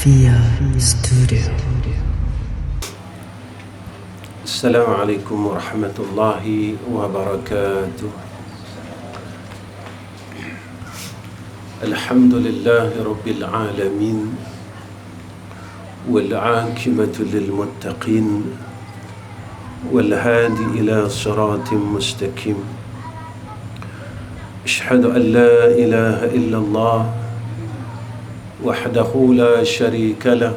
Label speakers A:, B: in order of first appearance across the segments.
A: Fia Studio.
B: Assalamualaikum warahmatullahi wabarakatuh. Alhamdulillahi rabbil alamin, wal aqibatu lil muttaqin, wal hadi ila siratin mustaqim. Ashhadu an la ilaha illallah wahdahu la sharika lah,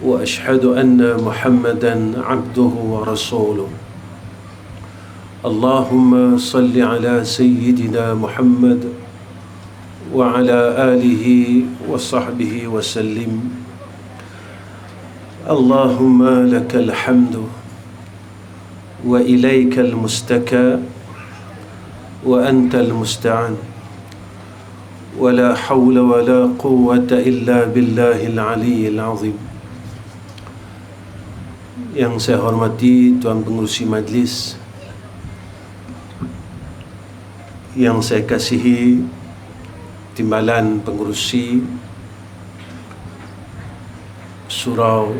B: wa ashhadu anna Muhammadan abduhu wa rasuluh. Allahumma salli ala sayyidina Muhammad wa ala alihi wa sahbihi wa sallim. Allahumma lakal hamdu wa ilaikal mustaka wa antal musta'an, wa la hawla wa la quwwata illa billahil aliyyil azim. Yang saya hormati Tuan Pengerusi Majlis, yang saya kasihi Timbalan Pengerusi Surau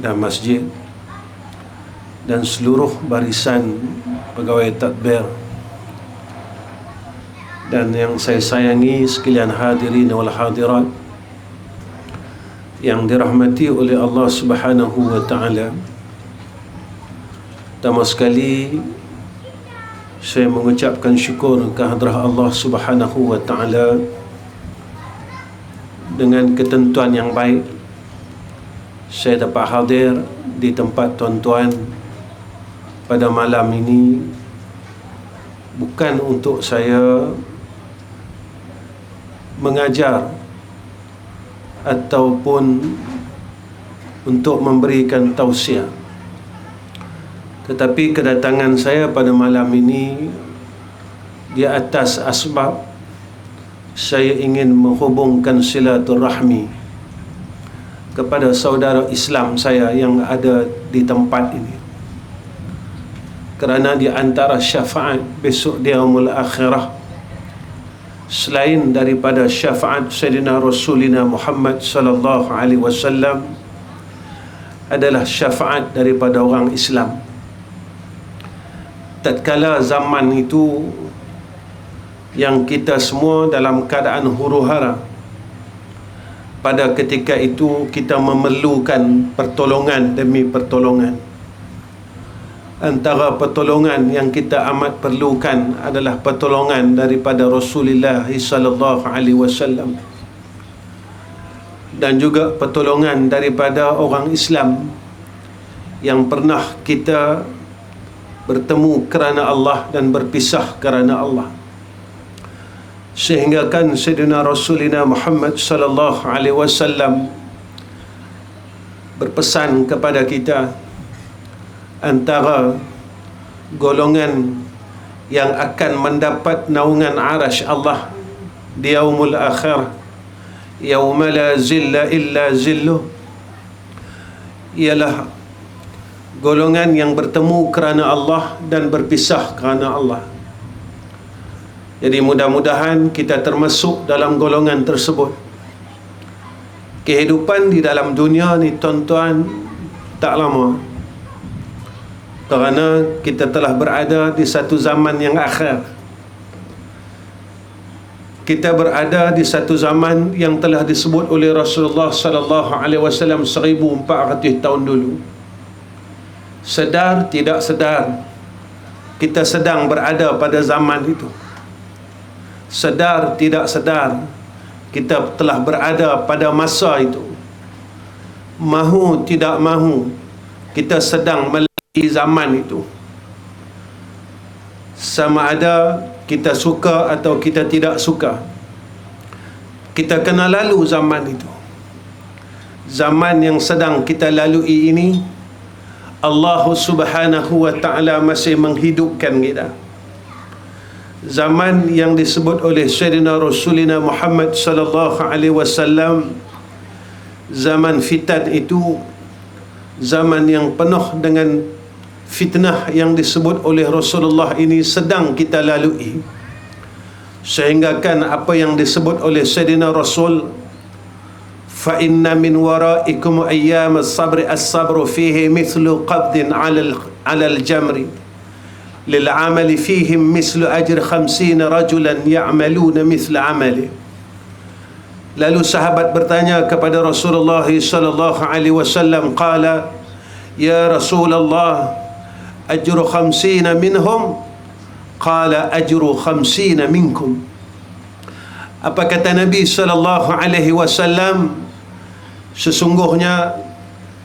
B: dan Masjid, dan seluruh barisan pegawai tadbir, dan yang saya sayangi sekalian hadirin wal hadirat yang dirahmati oleh Allah Subhanahu wa taala. Pertama sekali saya mengucapkan syukur kehadrat Allah Subhanahu wa taala dengan ketentuan yang baik saya dapat hadir di tempat tuan-tuan pada malam ini, bukan untuk saya mengajar ataupun untuk memberikan tausiah, tetapi kedatangan saya pada malam ini di atas asbab saya ingin menghubungkan silaturahmi kepada saudara Islam saya yang ada di tempat ini, kerana di antara syafaat besok di yaumul akhirah, selain daripada syafaat Sayyidina Rasulina Muhammad sallallahu alaihi wasallam, adalah syafaat daripada orang Islam. Tatkala zaman itu yang kita semua dalam keadaan huru-hara, pada ketika itu kita memerlukan pertolongan demi pertolongan. Antara pertolongan yang kita amat perlukan adalah pertolongan daripada Rasulullah sallallahu alaihi wasallam, dan juga pertolongan daripada orang Islam yang pernah kita bertemu kerana Allah dan berpisah kerana Allah, sehingga kan Sayyidina Rasulina Muhammad sallallahu alaihi wasallam berpesan kepada kita, antara golongan yang akan mendapat naungan arasy Allah di yaumul akhir, yauma la zilla illa zilluh, ialah golongan yang bertemu kerana Allah dan berpisah kerana Allah. Jadi mudah-mudahan kita termasuk dalam golongan tersebut. Kehidupan di dalam dunia ni tuan-tuan tak lama, kerana kita telah berada di satu zaman yang akhir. Kita berada di satu zaman yang telah disebut oleh Rasulullah sallallahu alaihi wasallam 1400 tahun dulu. Sedar tidak sedar, kita sedang berada pada zaman itu. Sedar tidak sedar, kita telah berada pada masa itu. Mahu tidak mahu, kita sedang di zaman itu. Sama ada kita suka atau kita tidak suka, kita kena lalu zaman itu. Zaman yang sedang kita lalui ini, Allah Subhanahu wa ta'ala masih menghidupkan kita. Zaman yang disebut oleh Sayyidina Rasulina Muhammad sallallahu alaihi wasallam zaman fitan itu, zaman yang penuh dengan fitnah yang disebut oleh Rasulullah ini sedang kita lalui. Sehingga kan apa yang disebut oleh Sayyidina Rasul, fa inna min waraikum ayyam as-sabri as-sabru fihi mithlu qabdin 'ala al-jamri lil 'amali fihim mithlu ajri 50 rajulan ya'maluna mithla 'amali. Lalu sahabat bertanya kepada Rasulullah sallallahu alaihi wasallam, qala ya Rasulullah ajru 50 minhum, qala ajru 50 minkum. Apa kata Nabi sallallahu alaihi wasallam? Sesungguhnya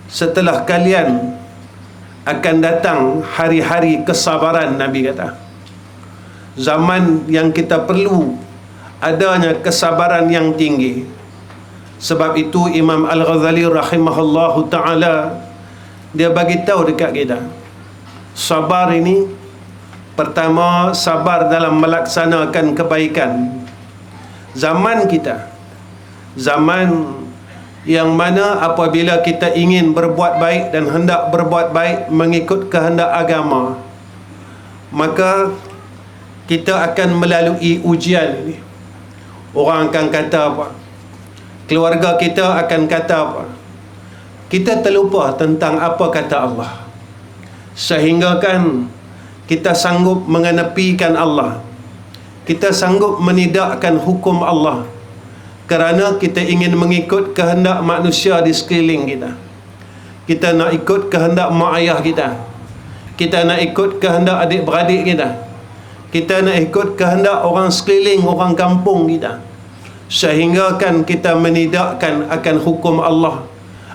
B: setelah kalian akan datang hari-hari kesabaran, Nabi kata. Zaman yang kita perlu adanya kesabaran yang tinggi. Sebab itu Imam Al-Ghazali rahimahullahu ta'ala, dia bagi tahu dekat kita, sabar ini, pertama, sabar dalam melaksanakan kebaikan. Zaman kita, zaman yang mana apabila kita ingin berbuat baik dan hendak berbuat baik mengikut kehendak agama, maka kita akan melalui ujian ini. Orang akan kata apa? Keluarga kita akan kata apa? Kita terlupa tentang apa kata Allah, sehingga kan kita sanggup mengenepikan Allah, kita sanggup menidakkan hukum Allah, kerana kita ingin mengikut kehendak manusia di sekeliling kita. Kita nak ikut kehendak mak ayah kita, kita nak ikut kehendak adik-beradik kita, kita nak ikut kehendak orang sekeliling, orang kampung kita, sehingga kan kita menidakkan akan hukum Allah,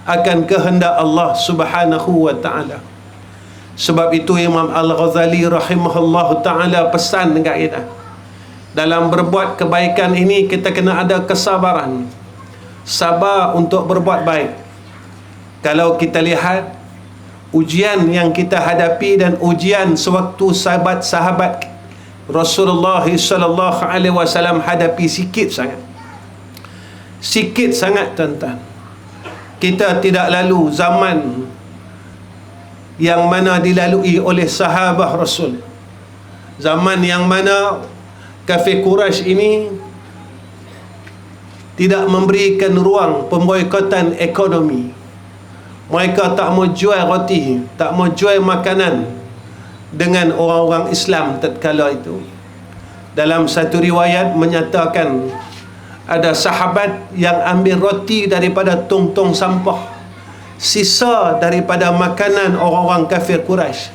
B: akan kehendak Allah subhanahu wa ta'ala. Sebab itu Imam Al-Ghazali rahimahullah ta'ala pesan dekat kita, dalam berbuat kebaikan ini kita kena ada kesabaran, sabar untuk berbuat baik. Kalau kita lihat ujian yang kita hadapi dan ujian sewaktu sahabat-sahabat Rasulullah sallallahu alaihi wasallam hadapi sikit sangat tuan-tuan. Kita tidak lalu zaman yang mana dilalui oleh sahabat Rasul, zaman yang mana kafir Quraisy ini tidak memberikan ruang pemboikotan ekonomi. Mereka tak mau jual roti, tak mau jual makanan dengan orang-orang Islam tatkala itu. Dalam satu riwayat menyatakan ada sahabat yang ambil roti daripada tong-tong sampah, sisa daripada makanan orang-orang kafir Quraisy.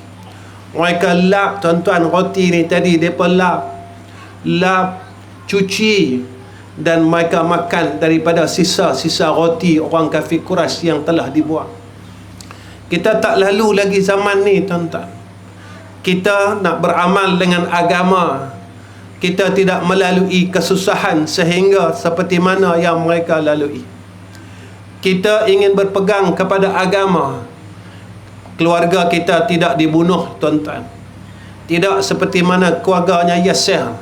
B: Mereka lap tuan-tuan roti ni tadi, mereka lap, cuci, dan mereka makan daripada sisa-sisa roti orang kafir Quraisy yang telah dibuang. Kita tak lalu lagi zaman ni tuan-tuan. Kita nak beramal dengan agama, kita tidak melalui kesusahan sehingga seperti mana yang mereka lalui. Kita ingin berpegang kepada agama, keluarga kita tidak dibunuh tuan-tuan. Tidak seperti mana keluarganya Yasir,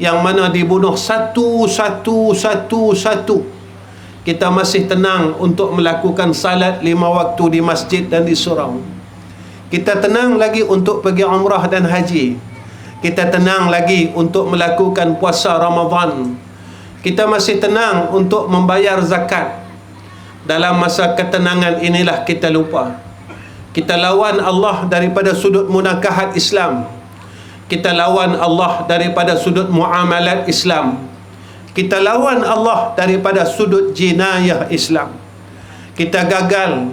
B: yang mana dibunuh satu. Kita masih tenang untuk melakukan salat 5 waktu di masjid dan di surau. Kita tenang lagi untuk pergi umrah dan haji. Kita tenang lagi untuk melakukan puasa Ramadan. Kita masih tenang untuk membayar zakat. Dalam masa ketenangan inilah kita lupa, kita lawan Allah daripada sudut munakahat Islam, kita lawan Allah daripada sudut muamalat Islam, kita lawan Allah daripada sudut jinayah Islam. Kita gagal,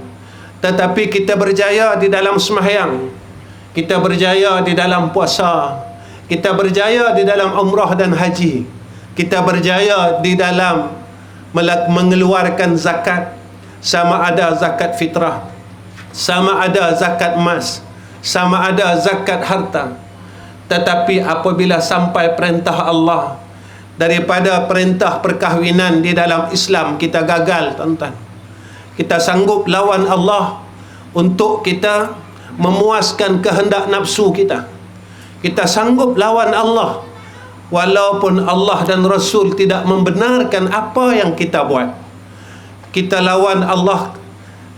B: tetapi kita berjaya di dalam sembahyang, kita berjaya di dalam puasa, kita berjaya di dalam umrah dan haji, kita berjaya di dalam mengeluarkan zakat, sama ada zakat fitrah, sama ada zakat emas, sama ada zakat harta. Tetapi apabila sampai perintah Allah daripada perintah perkahwinan di dalam Islam, kita gagal tuan-tuan. Kita sanggup lawan Allah untuk kita memuaskan kehendak nafsu kita. Kita sanggup lawan Allah walaupun Allah dan Rasul tidak membenarkan apa yang kita buat. Kita lawan Allah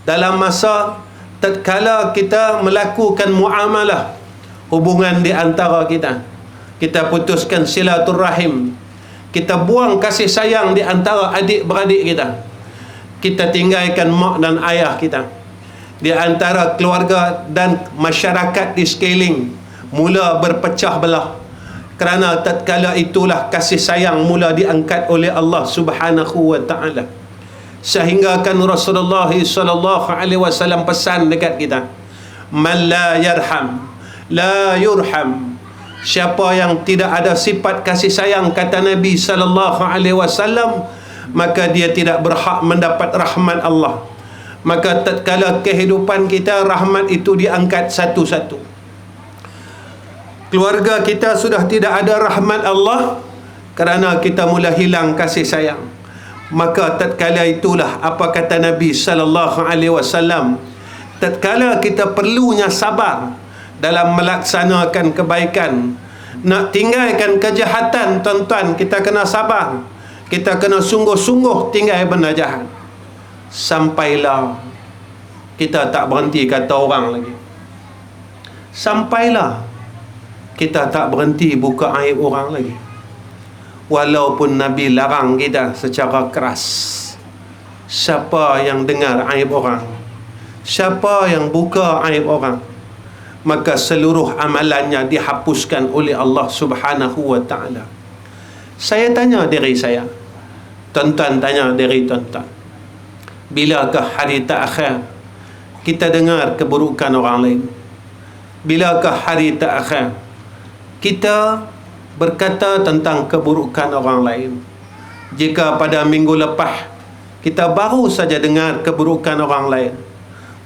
B: dalam masa tatkala kita melakukan muamalah, hubungan di antara kita. Kita putuskan silaturahim, kita buang kasih sayang di antara adik-beradik kita. kita tinggalkan mak dan ayah kita. Di antara keluarga dan masyarakat di sekeliling mula berpecah belah, kerana tatkala itulah kasih sayang mula diangkat oleh Allah Subhanahu wa taala. Sehingga kan Rasulullah sallallahu alaihi wasallam pesan dekat kita, man la yarham la yurham. Siapa yang tidak ada sifat kasih sayang, kata Nabi sallallahu alaihi wasallam, maka dia tidak berhak mendapat rahmat Allah. Maka tatkala kehidupan kita, rahmat itu diangkat satu-satu. Keluarga kita sudah tidak ada rahmat Allah kerana kita mula hilang kasih sayang. Maka tatkala itulah apa kata Nabi sallallahu alaihi wasallam, tatkala kita perlunya sabar dalam melaksanakan kebaikan, nak tinggalkan kejahatan, tuan-tuan, kita kena sabar. Kita kena sungguh-sungguh tinggal benda jahat. Sampailah kita tak berhenti kata orang lagi. Sampailah kita tak berhenti buka aib orang lagi. Walaupun Nabi larang kita secara keras. Siapa yang dengar aib orang, siapa yang buka aib orang, maka seluruh amalannya dihapuskan oleh Allah Subhanahu wa ta'ala. Saya tanya diri saya, tuan-tuan tanya diri tuan-tuan, bilakah hari terakhir kita dengar keburukan orang lain? Bilakah hari terakhir kita berkata tentang keburukan orang lain? Jika pada minggu lepas kita baru saja dengar keburukan orang lain,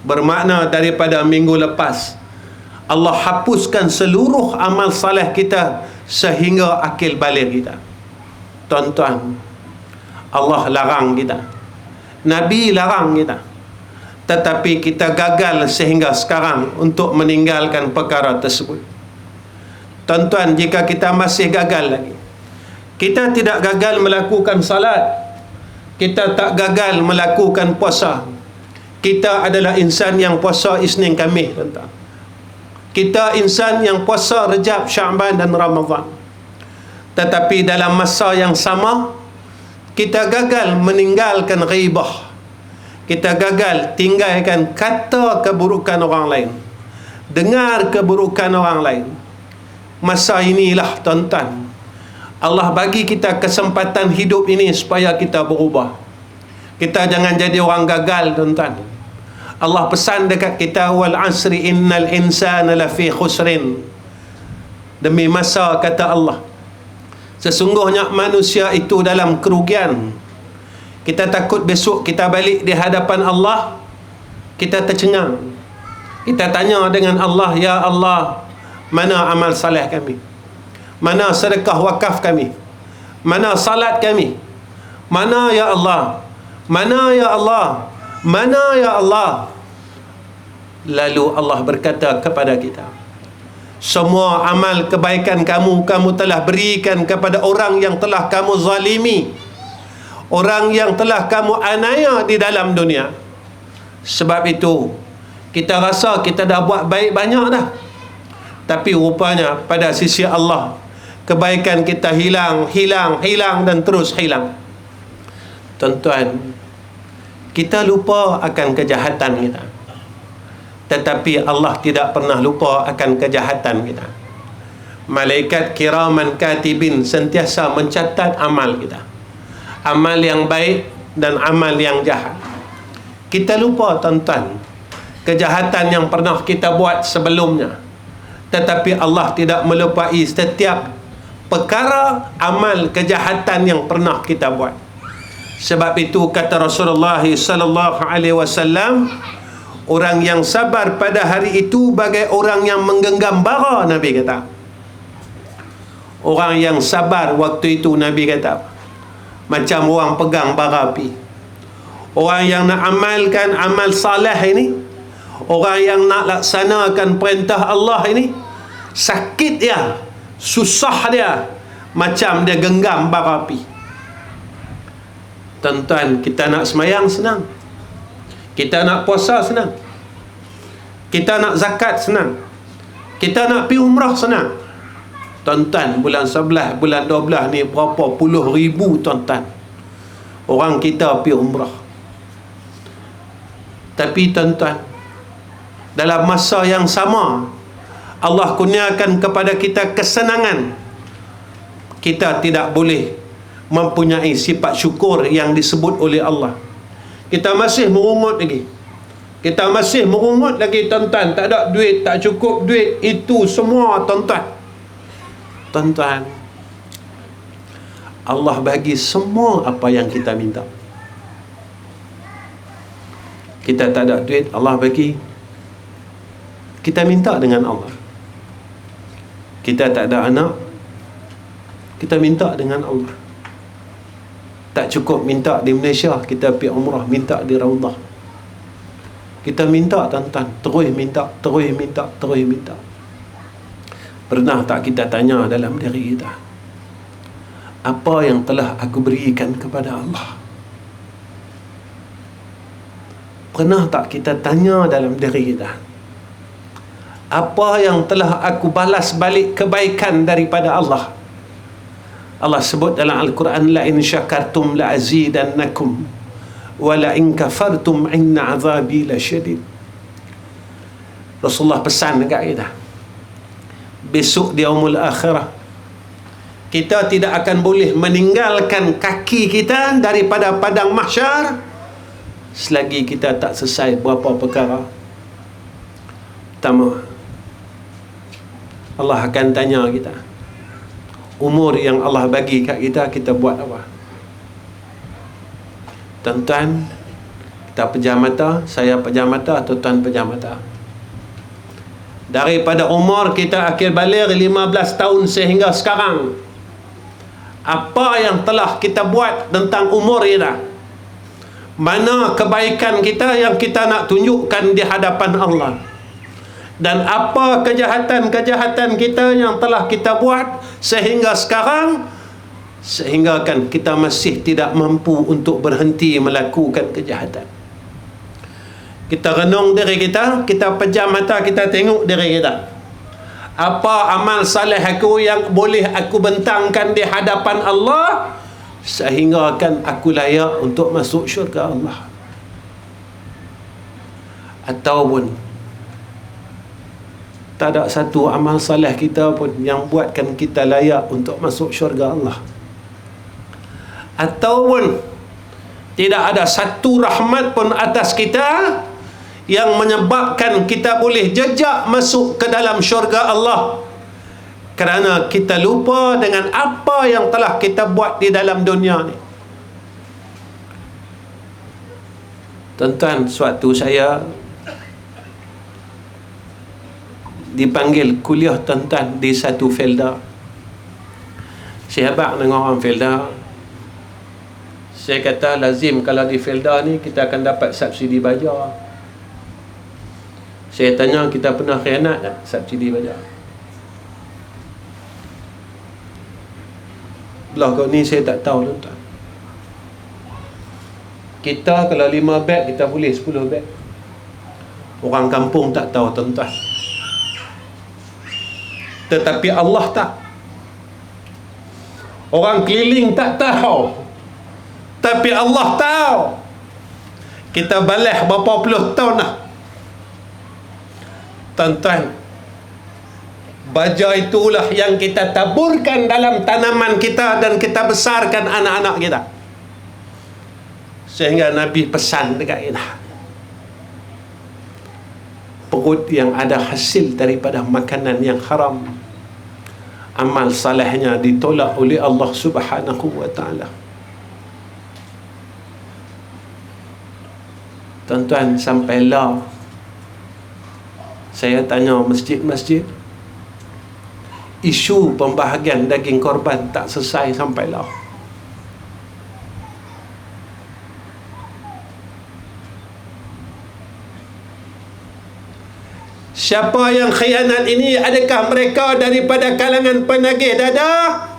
B: bermakna daripada minggu lepas Allah hapuskan seluruh amal saleh kita sehingga akil balik kita. Tuan-tuan, Allah larang kita, Nabi larang kita, tetapi kita gagal sehingga sekarang untuk meninggalkan perkara tersebut. Tuan-tuan, jika kita masih gagal lagi, kita tidak gagal melakukan salat, kita tak gagal melakukan puasa, kita adalah insan yang puasa Isnin Khamis, tuan-tuan. Kita insan yang puasa Rejab, Sya'ban dan Ramadan. Tetapi dalam masa yang sama, kita gagal meninggalkan ghibah. Kita gagal tinggalkan kata keburukan orang lain, dengar keburukan orang lain. Masa inilah, tuan-tuan, Allah bagi kita kesempatan hidup ini supaya kita berubah. Kita jangan jadi orang gagal, tuan-tuan. Allah pesan dekat kita, wal asri innal insana lafi khusrin. Demi masa, kata Allah, sesungguhnya manusia itu dalam kerugian. Kita takut besok kita balik di hadapan Allah, kita tercengang. Kita tanya dengan Allah, ya Allah, mana amal saleh kami? Mana sedekah wakaf kami? Mana salat kami? Mana ya Allah? Mana ya Allah? Mana ya Allah? Lalu Allah berkata kepada kita, semua amal kebaikan kamu telah berikan kepada orang yang telah kamu zalimi, orang yang telah kamu aniaya di dalam dunia. Sebab itu kita rasa kita dah buat baik banyak dah, tapi rupanya pada sisi Allah kebaikan kita hilang dan terus hilang. Tuan-tuan, kita lupa akan kejahatan kita, tetapi Allah tidak pernah lupa akan kejahatan kita. Malaikat kiraman katibin sentiasa mencatat amal kita, amal yang baik dan amal yang jahat. Kita lupa, tuan-tuan, kejahatan yang pernah kita buat sebelumnya, tetapi Allah tidak melupai setiap perkara amal kejahatan yang pernah kita buat. Sebab itu kata Rasulullah sallallahu alaihi wasallam, orang yang sabar pada hari itu bagai orang yang menggenggam bara. Nabi kata, orang yang sabar waktu itu, Nabi kata, macam orang pegang bara api. Orang yang nak amalkan amal saleh ini, orang yang nak laksanakan perintah Allah ini, sakit dia, susah dia, macam dia genggam bara api. Tuan-tuan, kita nak semayang senang, kita nak puasa senang, kita nak zakat senang, kita nak pergi umrah senang. Tuan-tuan, bulan 11, bulan 12 ni berapa puluh ribu, tuan-tuan, orang kita pergi umrah. Tapi tuan-tuan, dalam masa yang sama Allah kurniakan kepada kita kesenangan. Kita tidak boleh mempunyai sifat syukur yang disebut oleh Allah. Kita masih merungut lagi. Kita masih merungut lagi tuan-tuan. Tak ada duit, tak cukup duit. Itu semua tuan-tuan. Tuan-tuan, Allah bagi semua apa yang kita minta. Kita tak ada duit, Allah bagi. Kita minta dengan Allah. Kita tak ada anak, kita minta dengan Allah. Tak cukup minta di Malaysia, kita pergi umrah, minta di Raudah. Kita minta tuan-tuan, terus minta, terus minta, terus minta. Pernah tak kita tanya dalam diri kita, apa yang telah aku berikan kepada Allah? Pernah tak kita tanya dalam diri kita, apa yang telah aku balas balik kebaikan daripada Allah? Allah sebut dalam Al-Quran, la in syakartum la azidannakum wa la in kafartum inna azabi lasyadid. Rasulullah pesan dekat kita, besok di yaumul akhirah kita tidak akan boleh meninggalkan kaki kita daripada padang mahsyar selagi kita tak selesai beberapa perkara. Pertama, Allah akan tanya kita, umur yang Allah bagi kat kita, kita buat apa? Tuan-tuan, kita pejam mata, saya pejam mata, tuan-tuan pejam mata. Daripada umur kita akhir balik 15 tahun sehingga sekarang, apa yang telah kita buat tentang umur kita? Mana kebaikan kita yang kita nak tunjukkan di hadapan Allah? Dan apa kejahatan-kejahatan kita yang telah kita buat sehingga sekarang, sehingga kan kita masih tidak mampu untuk berhenti melakukan kejahatan. Kita renung diri kita, kita pejam mata, kita tengok diri kita. Apa amal saleh aku yang boleh aku bentangkan di hadapan Allah sehingga kan aku layak untuk masuk syurga Allah? Ataupun tak ada satu amal saleh kita pun yang buatkan kita layak untuk masuk syurga Allah? Ataupun tidak ada satu rahmat pun atas kita yang menyebabkan kita boleh jejak masuk ke dalam syurga Allah, kerana kita lupa dengan apa yang telah kita buat di dalam dunia ni. Tuan-tuan, suatu saya dipanggil kuliah tuan-tuan di satu Felda. Saya habaq dengan orang Felda. Saya kata lazim kalau di Felda ni kita akan dapat subsidi bajar. Saya tanya, kita pernah khianat tak subsidi bajar? Belah kau ni saya tak tahu tuan-tuan. Kita kalau 5 beg kita boleh 10 beg. Orang kampung tak tahu tuan-tuan. Tetapi Allah tak. Orang keliling tak tahu, tapi Allah tahu. Kita balas berapa puluh tahun dah. Tuan-tuan, baja itulah yang kita taburkan dalam tanaman kita dan kita besarkan anak-anak kita. Sehingga Nabi pesan dekat kita, perut yang ada hasil daripada makanan yang haram, amal salehnya ditolak oleh Allah Subhanahu wa ta'ala. Tuan-tuan, sampailah saya tanya masjid-masjid, isu pembahagian daging korban tak selesai sampailah. Siapa yang khianat ini, adakah mereka daripada kalangan penagih dadah?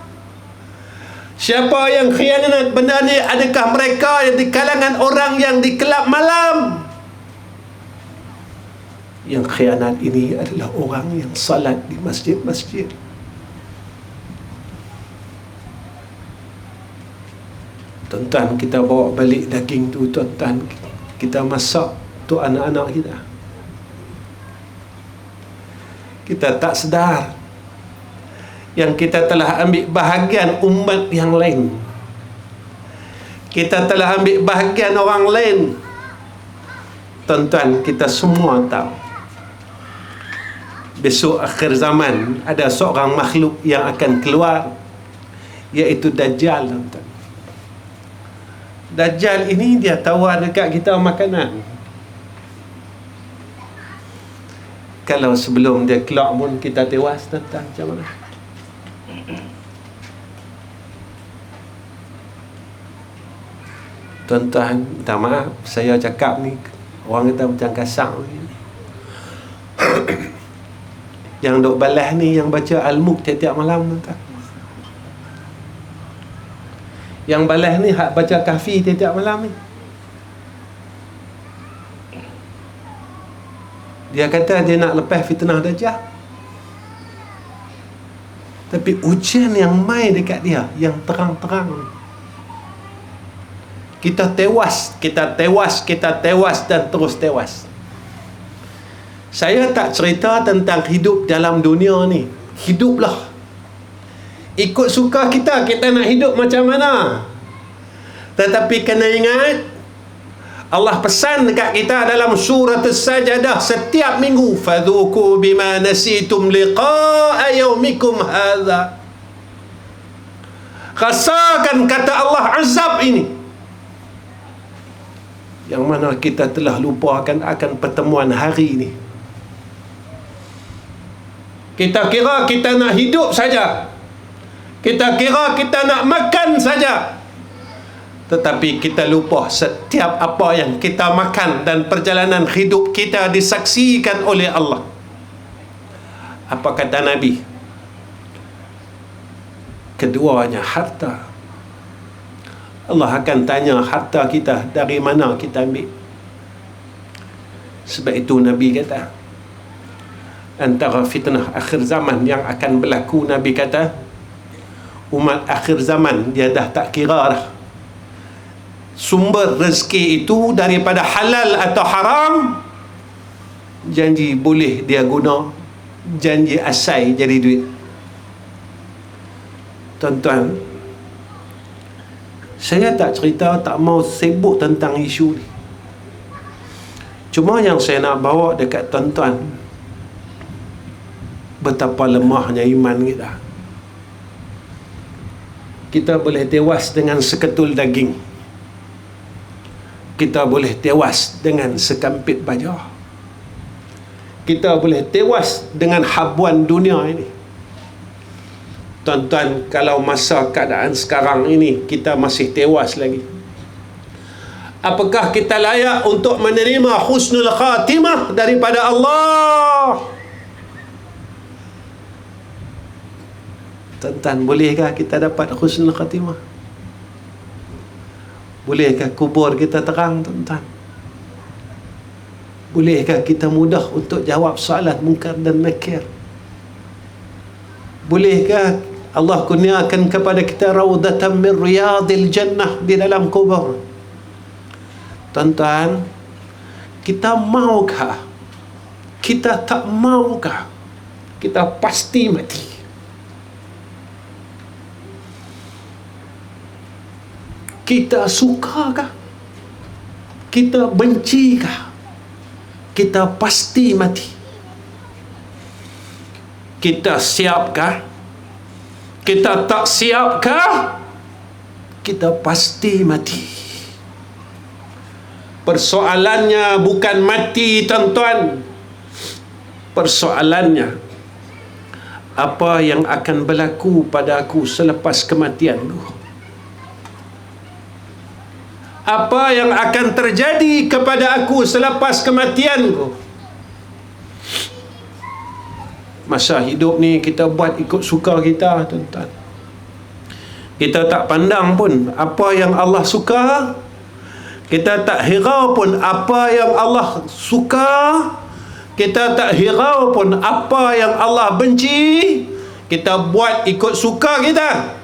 B: Siapa yang khianat benda ni, adakah mereka di kalangan orang yang di kelab malam? Yang khianat ini adalah orang yang salat di masjid-masjid. Tuan-tuan, kita bawa balik daging tu, tuan-tuan, kita masak, untuk anak-anak kita. Kita tak sedar yang kita telah ambil bahagian umat yang lain. Kita telah ambil bahagian orang lain. Tuan-tuan, kita semua tahu besok akhir zaman ada seorang makhluk yang akan keluar, iaitu Dajjal, tuan-tuan. Dajjal ini dia tawar dekat kita makanan. Kalau sebelum dia keluar pun kita tewas, tuan-tuan, macam mana? Tuan-tuan, minta maaf saya cakap ni, orang kata macam kasar ni. Yang duk balas ni yang baca Al-Mulk tiap-tiap malam, tuan-tuan. Yang balas ni hak baca Kahfi tiap-tiap malam ni. Dia kata dia nak lepas fitnah Dajjal. Tapi ujian yang main dekat dia, yang terang-terang, kita tewas dan terus tewas. Saya tak cerita tentang hidup dalam dunia ni. Hiduplah ikut suka kita nak hidup macam mana. Tetapi kena ingat, Allah pesan dekat kita dalam surah As-Sajdah setiap minggu, fadhuku bima nasitum liqa'a yaumikum hadha. Rasakan, kata Allah, azab ini, yang mana kita telah lupakan akan pertemuan hari ini. Kita kira kita nak hidup saja, kita kira kita nak makan saja, tetapi kita lupa setiap apa yang kita makan dan perjalanan hidup kita disaksikan oleh Allah. Apa kata Nabi? Keduanya harta. Allah akan tanya harta kita dari mana kita ambil. Sebab itu Nabi kata, antara fitnah akhir zaman yang akan berlaku, Nabi kata, umat akhir zaman dia dah tak kira dah sumber rezeki itu daripada halal atau haram. Janji boleh dia guna, janji asai jadi duit. Tuan-tuan, saya tak cerita, tak mau sibuk tentang isu ni. Cuma yang saya nak bawa dekat tuan-tuan, betapa lemahnya iman kita. Kita boleh tewas dengan seketul daging, kita boleh tewas dengan sekampit baju, kita boleh tewas dengan habuan dunia ini. Tuan-tuan, kalau masa keadaan sekarang ini kita masih tewas lagi, apakah kita layak untuk menerima husnul khatimah daripada Allah? Tuan-tuan, bolehkah kita dapat husnul khatimah? Bolehkah kubur kita terang, tuan-tuan? Bolehkah kita mudah untuk jawab soalan munkar dan nakir? Bolehkah Allah kurniakan kepada kita raudatan min riyadil jannah di dalam kubur? Tuan-tuan, kita maukah? Kita tak maukah? Kita pasti mati. Kita sukakah? Kita bencikah? Kita pasti mati. Kita siapkah? Kita tak siapkah? Kita pasti mati. Persoalannya bukan mati, tuan-tuan. Persoalannya, apa yang akan berlaku pada aku selepas kematianku? Apa yang akan terjadi kepada aku selepas kematianku? Masa hidup ni kita buat ikut suka kita, tuan-tuan. Kita tak pandang pun apa yang Allah suka. Kita tak hirau pun apa yang Allah suka. Kita tak hirau pun apa yang Allah benci. Kita buat ikut suka kita.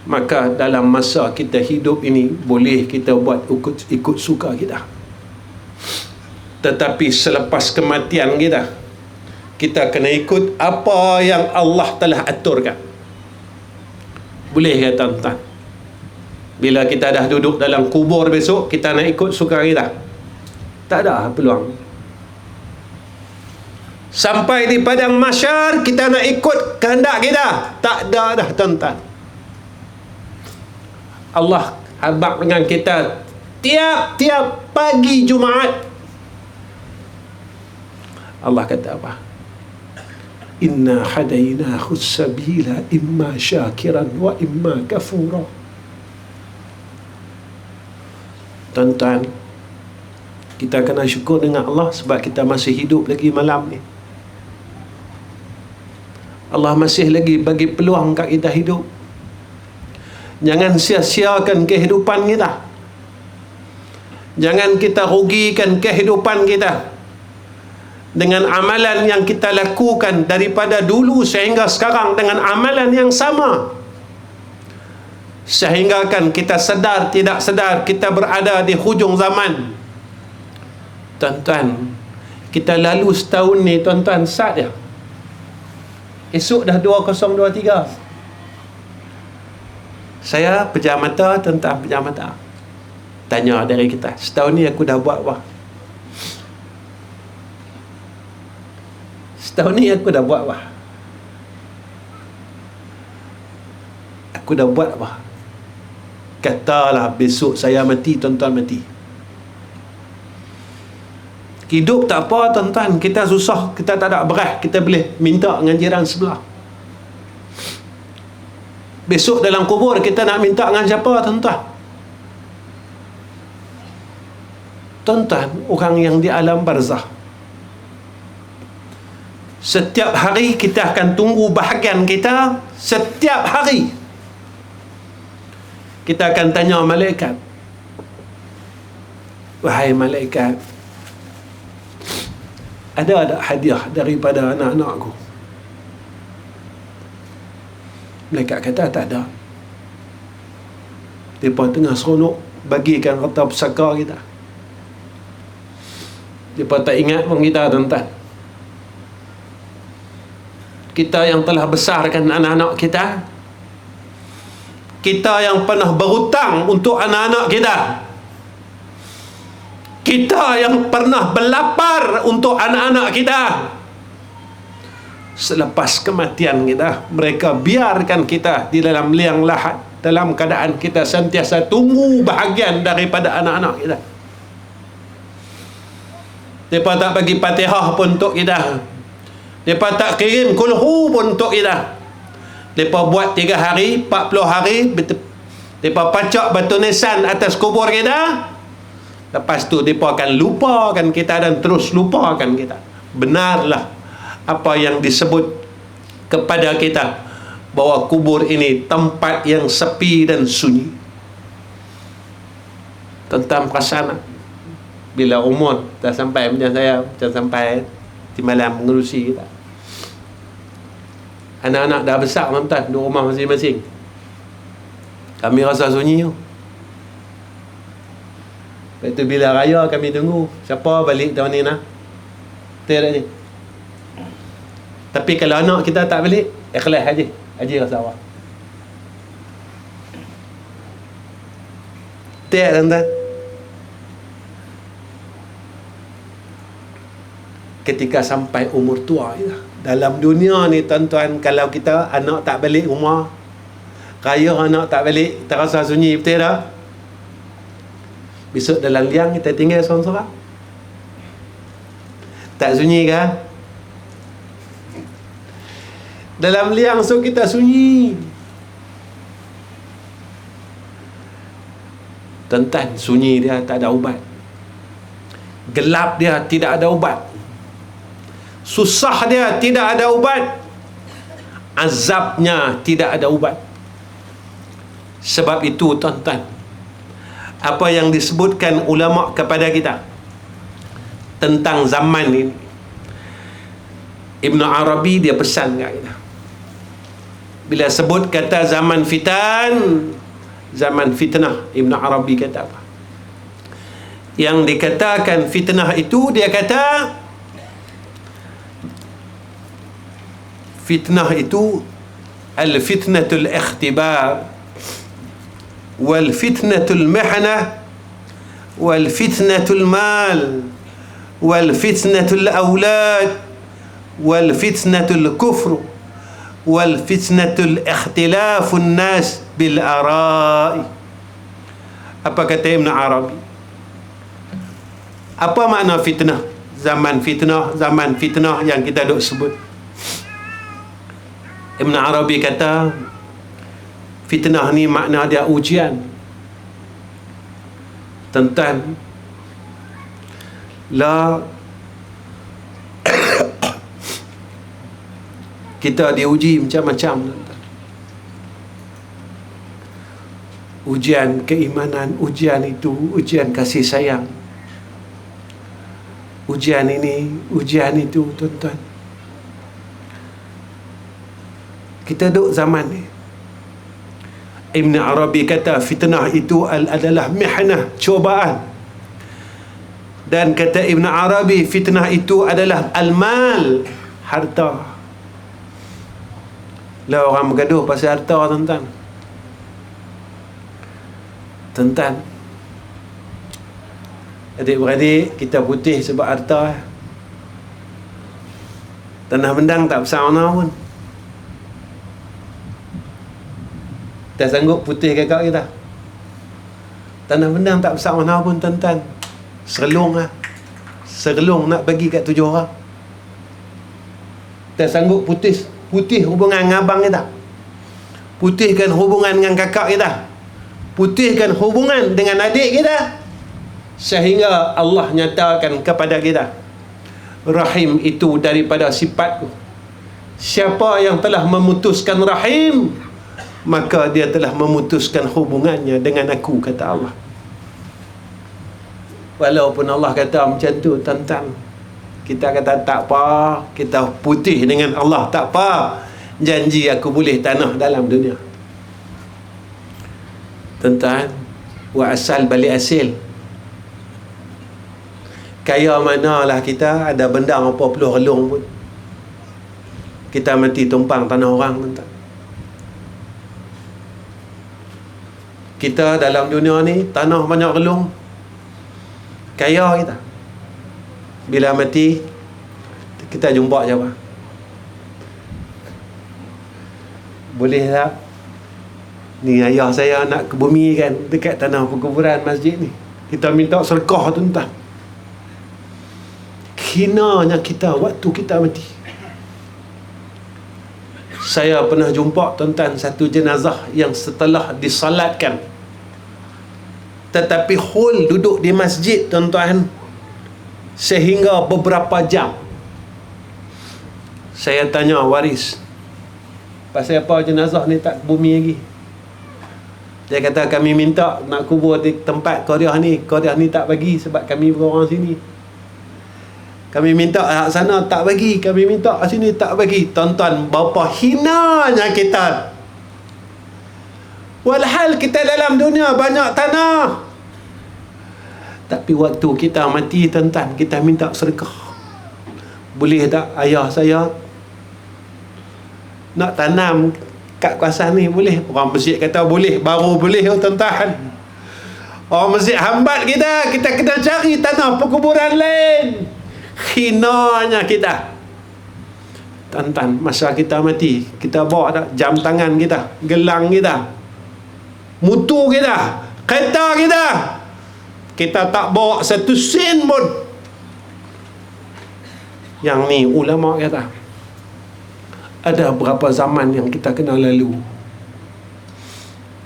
B: Maka dalam masa kita hidup ini, boleh kita buat ikut suka kita. Tetapi selepas kematian kita kena ikut apa yang Allah telah aturkan. Boleh ke tuan-tuan? Bila kita dah duduk dalam kubur besok, kita nak ikut suka kita? Tak ada peluang. Sampai di padang mahsyar, kita nak ikut kehendak kita? Tak ada dah tuan-tuan. Allah habaq dengan kita tiap-tiap pagi Jumaat. Allah kata apa? Inna hadainahu sabila imma syakiran wa imma kafura. Tuan-tuan, kita kena syukur dengan Allah sebab kita masih hidup lagi malam ni. Allah masih lagi bagi peluang kat kita hidup. Jangan sia-siakan kehidupan kita. Jangan kita rugikan kehidupan kita dengan amalan yang kita lakukan daripada dulu sehingga sekarang dengan amalan yang sama, sehingga kan kita sedar tidak sedar kita berada di hujung zaman. Tuan-tuan, kita lalu setahun ni tuan-tuan, sat dia. Esok dah 2023. Saya pejam mata, tuan-tuan pejam mata. Tanya dari kita, setahun ni aku dah buat apa? Setahun ni aku dah buat apa? Aku dah buat apa? Katalah besok saya mati, tuan-tuan mati. Hidup tak apa tuan-tuan, kita susah, kita tak ada beras, kita boleh minta dengan jiran sebelah. Besok dalam kubur kita nak minta dengan siapa tuan-tuan? Tuan-tuan, orang yang di alam barzah, setiap hari kita akan tunggu bahagian kita. Setiap hari kita akan tanya malaikat, wahai malaikat, ada tak hadiah daripada anak-anakku? Malaikat kata tak ada. Mereka tengah seronok bagikan harta pusaka kita. Mereka tak ingat pun kita tuan-tuan. Kita yang telah besarkan anak-anak kita, kita yang pernah berhutang untuk anak-anak kita, kita yang pernah berlapar untuk anak-anak kita, selepas kematian kita, mereka biarkan kita di dalam liang lahat dalam keadaan kita sentiasa tunggu bahagian daripada anak-anak kita. Mereka tak bagi Fatihah pun untuk kita. Mereka tak kirim kulhu pun untuk kita. Mereka buat 3 hari, 40 hari, mereka pacak batu nisan atas kubur kita. Lepas tu mereka akan lupakan kita dan terus lupakan kita. Benarlah apa yang disebut kepada kita, bahawa kubur ini tempat yang sepi dan sunyi. Tentang perasaan bila umur dah sampai macam saya, macam sampai di malam mengurusi kita, anak-anak dah besar tuan-tuan, di rumah masing-masing, kami rasa sunyi tu. Lepas tu bila raya kami tunggu siapa balik tahun ni nak. Betul tak ni? Tapi kalau anak kita tak balik, ikhlas haji. Haji rasa awak. Betul tak tuan-tuan? Ketika sampai umur tua dalam dunia ni tuan-tuan, kalau kita anak tak balik rumah, raya anak tak balik, terasa sunyi, betul tak? Besok dalam liang kita tinggal seorang-seorang, tak sunyi ke? Dalam liang so kita sunyi. Tuan-tuan, sunyi dia tak ada ubat, gelap dia tidak ada ubat, susah dia tidak ada ubat, azabnya tidak ada ubat. Sebab itu tuan-tuan, apa yang disebutkan ulama kepada kita tentang zaman ini, Ibn Arabi dia pesan kat kita, bila sebut kata zaman fitan, zaman fitnah, Ibn Arabi kata apa? Yang dikatakan fitnah itu, dia kata fitnah itu al-fitnatul ikhtibar wal fitnatul mihnah wal fitnatul mal wal fitnatul aulad wal fitnatul kufr wal fitnatul ikhtilafun nas bil ara'i. Apa kata Ibn Arabi? Apa makna fitnah? Zaman fitnah yang kita duk sebut. Ibn Arabi kata fitnah ni makna dia ujian. Tentang kita diuji macam-macam. Ujian keimanan, ujian itu, ujian kasih sayang. Ujian ini, ujian itu, tuan-tuan. Kita duduk zaman ni. Ibn Arabi kata fitnah itu adalah mihnah, cobaan. Dan kata Ibn Arabi fitnah itu adalah al-mal, harta. Lah orang bergaduh pasal harta, tuan-tuan. Tuan-tuan, adik-beradik, kita putih sebab harta. Tanah Bendang tak besar mana pun. Tak sanggup putih kakak kita. Tanah Bendang tak besar mana pun, tuan-tuan. Serelung lah. Serelung nak bagi kat 7 orang. Tak sanggup putih hubungan dengan abang kita. Putihkan hubungan dengan kakak kita. Putihkan hubungan dengan adik kita. Sehingga Allah nyatakan kepada kita, rahim itu daripada sifatku. Siapa yang telah memutuskan rahim, maka dia telah memutuskan hubungannya dengan aku, kata Allah. Walaupun Allah kata macam tu, tuan-tuan, kita kata tak apa, kita putih dengan Allah, tak apa, janji aku boleh tanah dalam dunia. Tuan-tuan, wa asal balik asil. Kaya manalah kita, ada benda apa puluh relung pun, kita mati tumpang tanah orang, tuan-tuan. Kita dalam dunia ni tanah banyak relung, kaya kita. Bila mati, kita jumpa siapa? Boleh tak? Ni ayah saya nak ke bumi kan, dekat tanah perkuburan masjid ni, kita minta sedekah, tuan-tuan. Hinanya kita waktu kita mati. Saya pernah jumpa, tuan-tuan, satu jenazah yang setelah disalatkan, tetapi hol duduk di masjid, tuan-tuan, sehingga beberapa jam. Saya tanya waris, pasal apa jenazah ni tak bumi lagi? Dia kata kami minta nak kubur di tempat Korea ni tak bagi sebab kami berorang sini. Kami minta sana tak bagi, kami minta sini tak bagi. Tuan-tuan, berapa hinanya kita. Walhal kita dalam dunia banyak tanah, tapi waktu kita mati, tuan-tuan, kita minta sedekah. Boleh tak ayah saya nak tanam kat kawasan ni? Boleh. Orang masjid kata boleh, baru boleh, tuan-tuan. Orang masjid hambat kita kena cari tanah perkuburan lain. Hinanya kita, tuan-tuan. Masa kita mati, kita bawa tak jam tangan kita, gelang kita, mutu kita, kereta kita, kita tak bawa satu sen pun. Yang ni ulama kata ada berapa zaman yang kita kena lalu.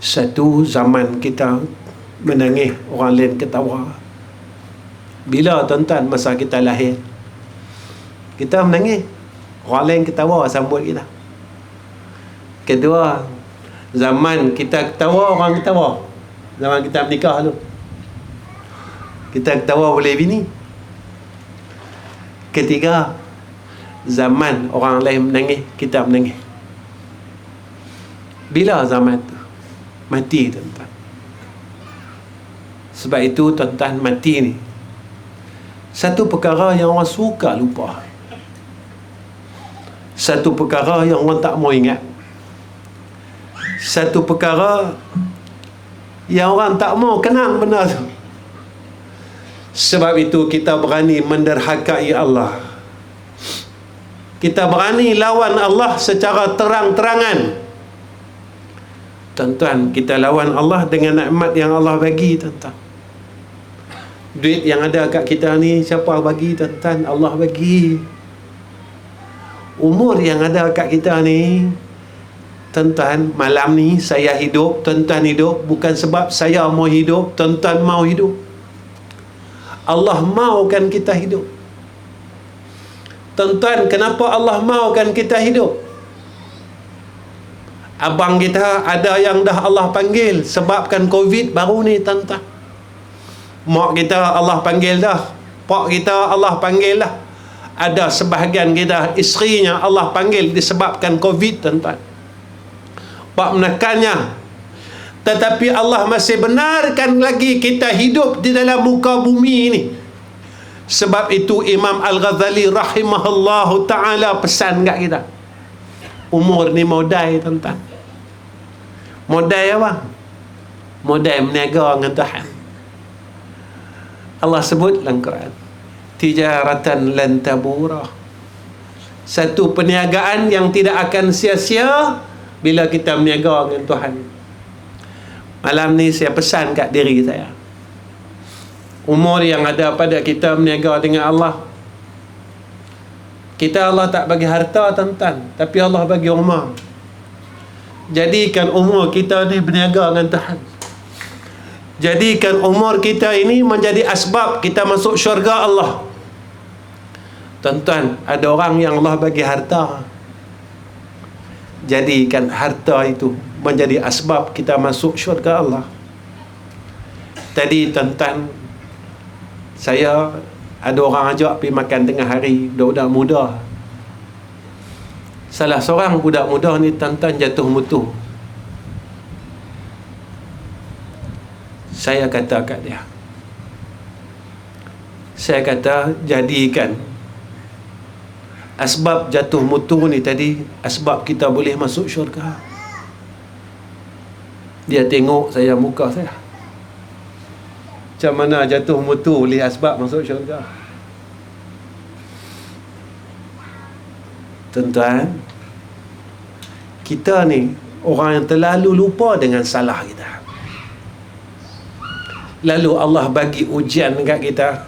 B: Satu zaman kita menangis, orang lain ketawa. Bila, tuan-tuan? Masa kita lahir, kita menangis, orang lain ketawa sambut kita. Kedua, zaman kita ketawa, orang ketawa. Zaman kita menikah tu, kita ketawa boleh bini. Ketiga, zaman orang lain menangis, kita menangis. Bila zaman tu? Mati, tuan-tuan. Sebab itu tuan-tuan, mati ni satu perkara yang orang suka lupa, satu perkara yang orang tak mau ingat, satu perkara yang orang tak mau kenang benda tu. Sebab itu kita berani menderhakai Allah, kita berani lawan Allah secara terang-terangan. Tuan-tuan, kita lawan Allah dengan nikmat yang Allah bagi, tuan-tuan. Duit yang ada kat kita ni siapa bagi, tuan-tuan? Allah bagi. Umur yang ada kat kita ni, tuan-tuan, malam ni saya hidup, tuan-tuan hidup bukan sebab saya mau hidup, tuan-tuan mau hidup. Allah maukan kita hidup. Tuan-tuan, kenapa Allah maukan kita hidup? Abang kita ada yang dah Allah panggil sebabkan Covid baru ni, tuan-tuan. Mak kita Allah panggil dah, pak kita Allah panggil dah. Ada sebahagian kita isterinya Allah panggil disebabkan Covid, tuan-tuan. Pak menekannya, tetapi Allah masih benarkan lagi kita hidup di dalam muka bumi ini. Sebab itu Imam Al-Ghazali rahimahullahu ta'ala pesan kat kita, umur ni modal, tuan-tuan. Modal apa? Modal berniaga dengan Tuhan. Allah sebut dalam Quran, tijaratan lan tabura, satu perniagaan yang tidak akan sia-sia bila kita berniaga dengan Tuhan. Malam ni saya pesan kat diri saya, umur yang ada pada kita berniaga dengan Allah. Kita Allah tak bagi harta, tuan-tuan, tapi Allah bagi umur. Jadikan umur kita ni berniaga dengan Tuhan. Jadikan umur kita ini menjadi asbab kita masuk syurga Allah. Tuan-tuan, ada orang yang Allah bagi harta, jadikan harta itu menjadi asbab kita masuk syurga Allah. Tadi, tuan-tuan, saya ada orang ajak pergi makan tengah hari, budak-budak muda. Salah seorang budak muda ni, tuan-tuan, jatuh mutu. Saya kata kat dia, saya kata, jadikan asbab jatuh mutu ni tadi asbab kita boleh masuk syurga. Dia tengok saya, muka saya, macam mana jatuh mutu boleh asbab masuk syurga? Tuan-tuan, kita ni orang yang terlalu lupa dengan salah kita. Lalu Allah bagi ujian dekat kita,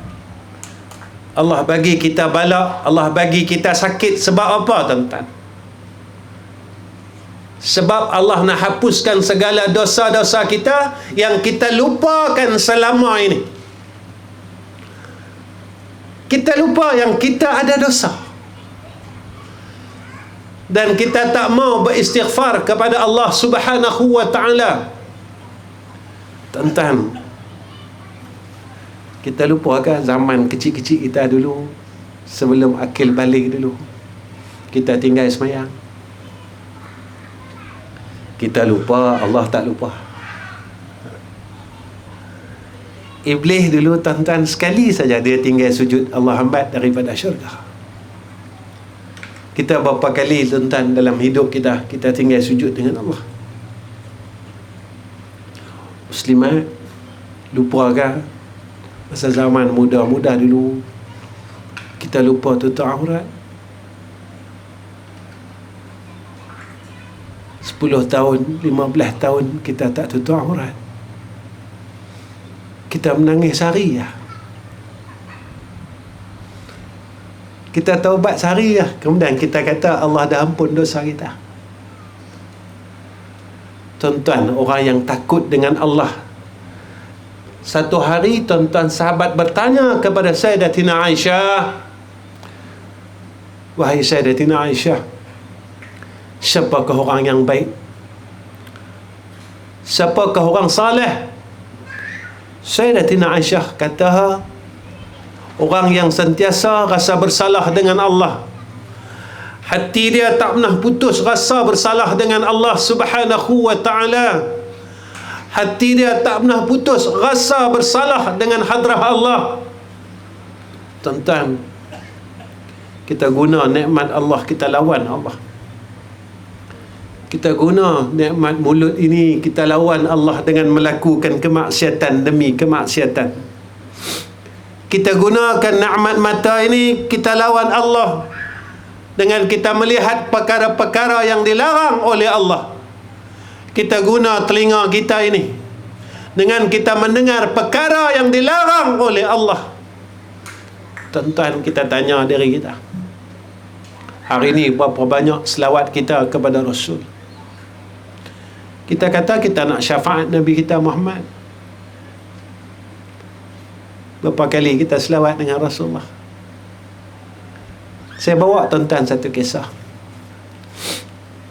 B: Allah bagi kita bala, Allah bagi kita sakit. Sebab apa, tuan-tuan? Sebab Allah nak hapuskan segala dosa-dosa kita yang kita lupakan selama ini. Kita lupa yang kita ada dosa, dan kita tak mau beristighfar kepada Allah Subhanahu wa ta'ala. Tuan-tuan, kita lupakan zaman kecil-kecil kita dulu, sebelum akil balik dulu, kita tinggal semayang. Kita lupa, Allah tak lupa. Iblis dulu, tuan-tuan, sekali saja dia tinggal sujud, Allah hambat daripada syurga. Kita berapa kali, tuan-tuan, dalam hidup kita, kita tinggal sujud dengan Allah? Muslimat lupakah masa zaman muda-muda dulu kita lupa tutup aurat? 10 tahun, 15 tahun kita tak tutup aurat. Kita menangis sehari lah, kita taubat sehari lah, kemudian kita kata Allah dah ampun dosa kita. Tuan-tuan, orang yang takut dengan Allah, satu hari, tuan-tuan, sahabat bertanya kepada Sayyidatina Aisyah, wahai Sayyidatina Aisyah, siapakah orang yang baik? Siapakah orang saleh? Sayyidatina Aisyah kata, orang yang sentiasa rasa bersalah dengan Allah, hati dia tak pernah putus rasa bersalah dengan Allah Subhanahu wa ta'ala. Hati dia tak pernah putus rasa bersalah dengan hadrah Allah. Tuan-tuan, kita guna nikmat Allah, kita lawan Allah. Kita guna nikmat mulut ini, kita lawan Allah dengan melakukan kemaksiatan demi kemaksiatan. Kita gunakan nikmat mata ini, kita lawan Allah dengan kita melihat perkara-perkara yang dilarang oleh Allah. Kita guna telinga kita ini dengan kita mendengar perkara yang dilarang oleh Allah. Tuan-tuan, kita tanya diri kita, hari ini berapa banyak selawat kita kepada Rasul? Kita kata kita nak syafaat Nabi kita Muhammad, berapa kali kita selawat dengan Rasulullah? Saya bawa tuan-tuan satu kisah.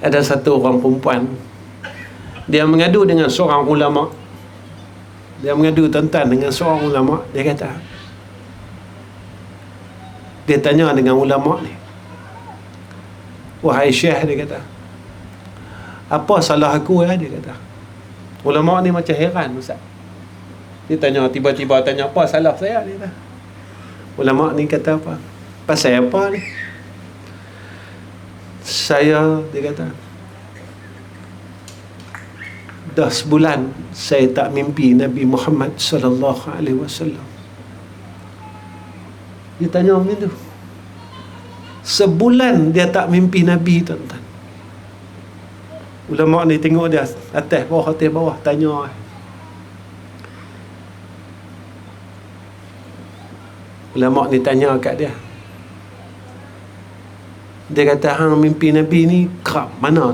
B: Ada satu orang perempuan, dia mengadu dengan seorang ulama. Dia mengadu tuan-tuan dengan seorang ulama. Dia kata, dia tanya dengan ulama ni, wahai syekh, dia kata, apa salah aku ya? Dia kata. Ulama ni macam heran, Ustaz. Dia tanya, tiba-tiba tanya, apa salah saya? Dia kata. Ulama ni kata apa? Pasal apa ni? Saya, dia kata, dah sebulan saya tak mimpi Nabi Muhammad sallallahu alaihi wasallam. Dia tanya macam tu. Sebulan dia tak mimpi Nabi, tuan-tuan. Ulama ni tengok dia atas bawah tanya. Ulama ni tanya kat dia. Dia kata, hang mimpi Nabi ni kerap mana?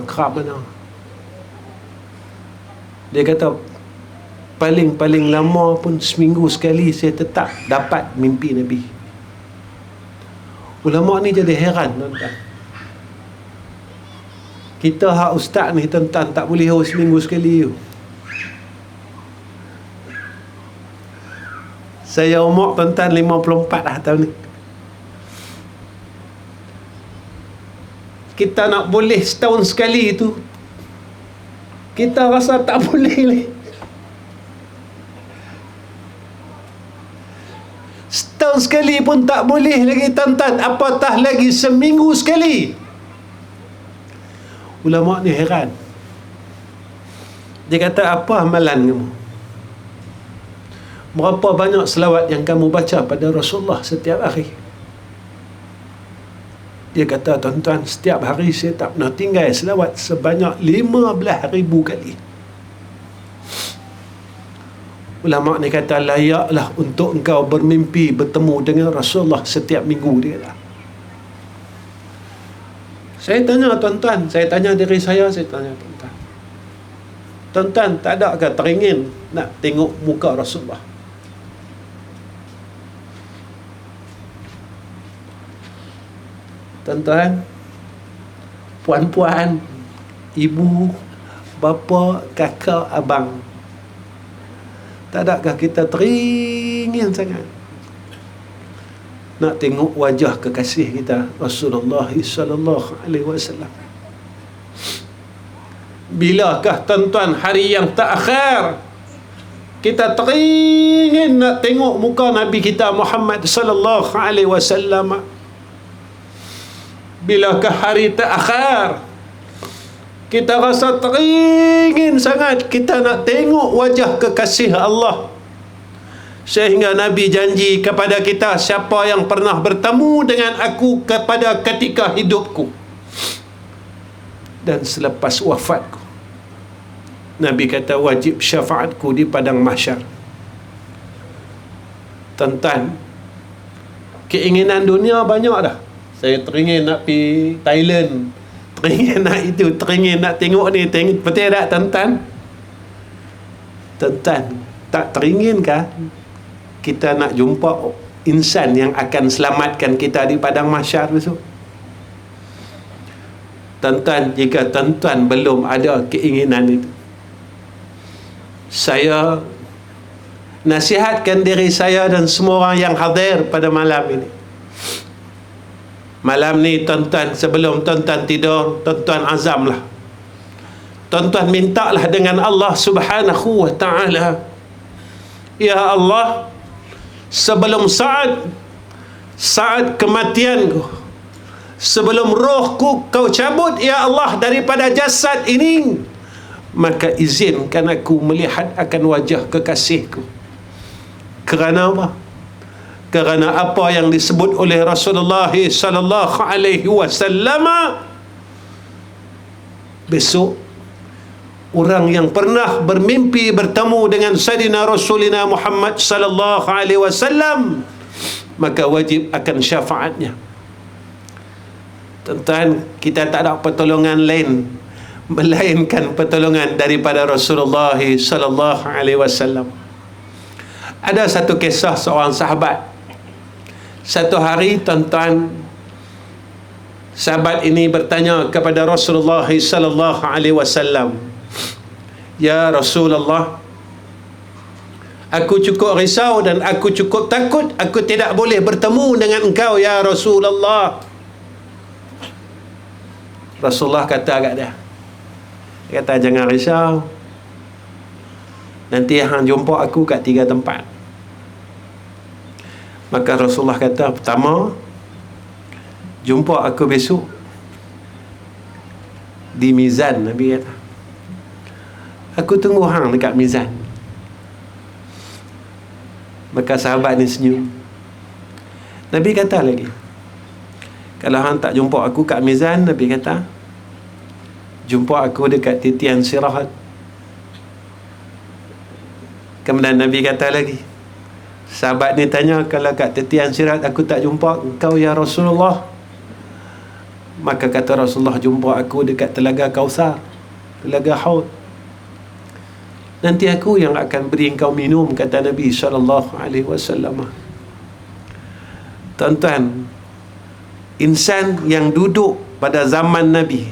B: Dia kata, paling lama pun seminggu sekali saya tetap dapat mimpi Nabi. Ulama ni jadi heran, tuan-tuan. Kita hak ustaz ni, tuan-tuan, tak boleh seminggu sekali. Saya umur, tuan-tuan, 54 dah tahun ni. Kita nak boleh setahun sekali tu, kita rasa tak boleh ni. Setahun sekali pun tak boleh lagi, tuan-tuan, apatah lagi seminggu sekali. Ulama ni heran. Dia kata, apa amalan kamu? Berapa banyak selawat yang kamu baca pada Rasulullah setiap hari? Dia kata, tuan-tuan, setiap hari saya tak pernah tinggal selawat sebanyak 15,000 kali. Ulama ni kata, layaklah untuk engkau bermimpi bertemu dengan Rasulullah setiap minggu, dia kata. Saya tanya, tuan-tuan, saya tanya diri saya tanya tuan-tuan. Tuan-tuan, tak ada ke teringin nak tengok muka Rasulullah? Tuan-tuan, puan-puan, ibu, bapa, kakak, abang, tak adakah kita teringin sangat nak tengok wajah kekasih kita Rasulullah sallallahu alaihi wasallam? Bilakah, tuan-tuan, hari yang terakhir kita teringin nak tengok muka Nabi kita Muhammad sallallahu alaihi wasallam? Bilakah hari terakhir kita rasa teringin sangat kita nak tengok wajah kekasih Allah, sehingga Nabi janji kepada kita, siapa yang pernah bertemu dengan aku kepada ketika hidupku dan selepas wafatku, Nabi kata wajib syafaatku di padang mahsyar. Tuan-tuan, keinginan dunia banyak dah. Saya teringin nak pergi Thailand, teringin nak itu, teringin nak tengok ni, betul tak, tuan-tuan? Tuan-tuan, tak teringinkah kita nak jumpa insan yang akan selamatkan kita di padang mahsyar besok? Tuan-tuan, jika tuan-tuan belum ada keinginan itu, saya nasihatkan diri saya dan semua orang yang hadir pada malam ini. Malam ni, tuan-tuan, sebelum tuan-tuan tidur, tuan-tuan azamlah tuan-tuan mintalah dengan Allah Subhanahu wa ta'ala, ya Allah, sebelum saat kematianku, sebelum rohku kau cabut ya Allah daripada jasad ini, maka izinkan aku melihat akan wajah kekasihku. Kerana apa? Kerana apa yang disebut oleh Rasulullah sallallahu alaihi wasallam, besok orang yang pernah bermimpi bertemu dengan Sayyidina Rasulina Muhammad sallallahu alaihi wasallam, maka wajib akan syafaatnya. Tuan-tuan, kita tak ada pertolongan lain melainkan pertolongan daripada Rasulullah sallallahu alaihi wasallam. Ada satu kisah seorang sahabat. Satu hari, tuan-tuan, sahabat ini bertanya kepada Rasulullah sallallahu alaihi wasallam, "Ya Rasulullah, aku cukup risau dan aku cukup takut, aku tidak boleh bertemu dengan engkau ya Rasulullah." Rasulullah kata kat dia, kata, "Jangan risau, nanti hang jumpa aku kat 3 tempat." Maka Rasulullah kata, pertama, jumpa aku besok di mizan. Nabi kata, aku tunggu hang dekat mizan. Maka sahabat ni senyum. Nabi kata lagi, kalau hang tak jumpa aku kat mizan, Nabi kata, jumpa aku dekat titian Sirat. Kemudian Nabi kata lagi, sahabat ni tanya, kalau kat titian Sirat aku tak jumpa engkau ya Rasulullah, maka kata Rasulullah, jumpa aku dekat telaga Kausar, telaga Haud. Nanti aku yang akan beri engkau minum, kata Nabi SAW. Tuan-tuan, insan yang duduk pada zaman Nabi,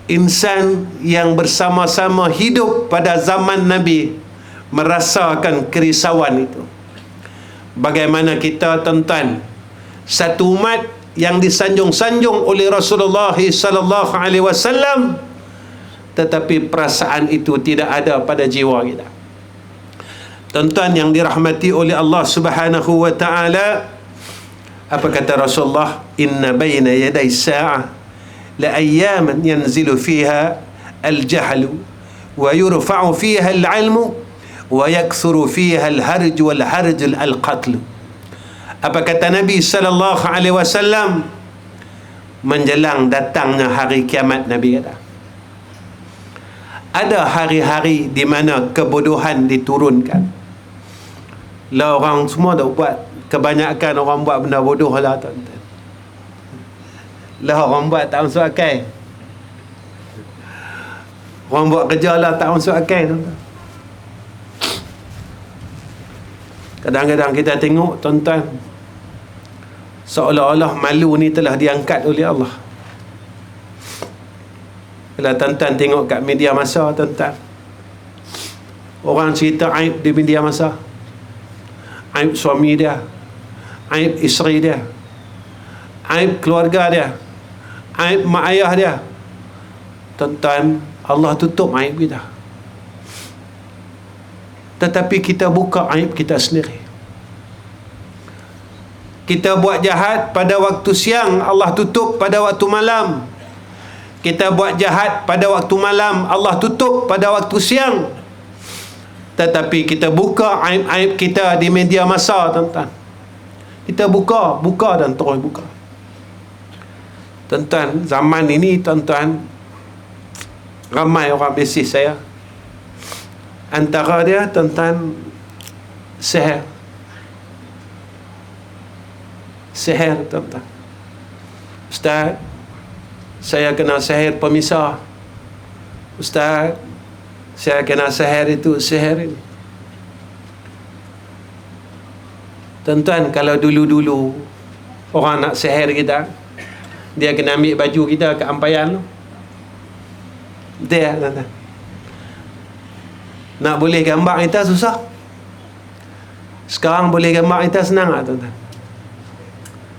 B: insan yang bersama-sama hidup pada zaman Nabi, merasakan kerisauan itu. Bagaimana kita, tuan-tuan, satu umat yang disanjung-sanjung oleh Rasulullah sallallahu alaihi wasallam, tetapi perasaan itu tidak ada pada jiwa kita. Tuan-tuan yang dirahmati oleh Allah Subhanahu wa ta'ala, apa kata Rasulullah? Inna baina yaday sa'ah la ayyaman yanzilu fiha al-jahlu wa yurfa'u fiha al-'ilmu wa yakthuru fiha al-harj wal-harj al-qatl. Apa kata Nabi sallallahu alaihi wasallam? Menjelang datangnya hari kiamat, Nabi kata, ada hari-hari di mana kebodohan diturunkan. Lah orang semua dah buat, kebanyakan orang buat benda bodoh lah, tuan-tuan. Lah orang buat tak masuk akal. Orang buat kerja lah tak masuk akal, tuan-tuan. Kadang-kadang kita tengok, tuan-tuan, seolah-olah malu ni telah diangkat oleh Allah. Kalau tuan-tuan tengok kat media masa, tuan-tuan, orang cerita aib di media masa, aib suami dia, aib isteri dia, aib keluarga dia, aib mak ayah dia. Tuan-tuan, Allah tutup aib kita, tetapi kita buka aib kita sendiri. Kita buat jahat pada waktu siang, Allah tutup pada waktu malam. Kita buat jahat pada waktu malam, Allah tutup pada waktu siang. Tetapi kita buka aib-aib kita di media masa, tuan-tuan. Kita buka dan terus buka. Tuan-tuan, zaman ini, tuan-tuan, ramai orang bisnis saya. Antara dia, tuan-tuan, sihir. Sihir, tuan-tuan. Ustaz, saya kena sihir pemisah. Ustaz, saya kena sihir itu, sihir ini. Tuan-tuan, kalau dulu-dulu orang nak sihir kita, dia kena ambil baju kita ke ampayan tu. Dia, tuan-tuan, nak boleh gambar kita susah. Sekarang boleh gambar kita senang tak, tuan-tuan?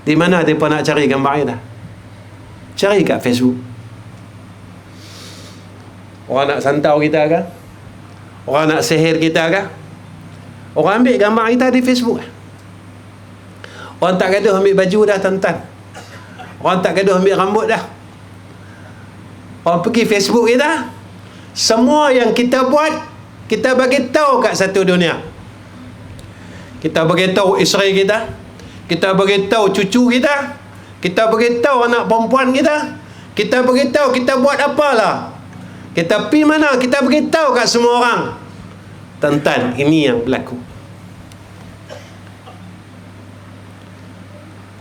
B: Di mana mereka nak cari gambar kita? Cari kat Facebook. Orang nak santau kita ke? Orang nak sihir kita ke? Orang ambil gambar kita di Facebook. Orang tak gaduh ambil baju dah tuan-tuan. Orang tak gaduh ambil rambut dah. Orang pergi Facebook kita, semua yang kita buat, kita bagi tahu kat satu dunia. Kita bagi tahu isteri kita, kita bagi tahu cucu kita, kita bagi tahu anak perempuan kita, kita bagi tahu kita buat apalah. Kita pergi mana, kita bagi tahu kat semua orang. Tuan-tuan, ini yang berlaku.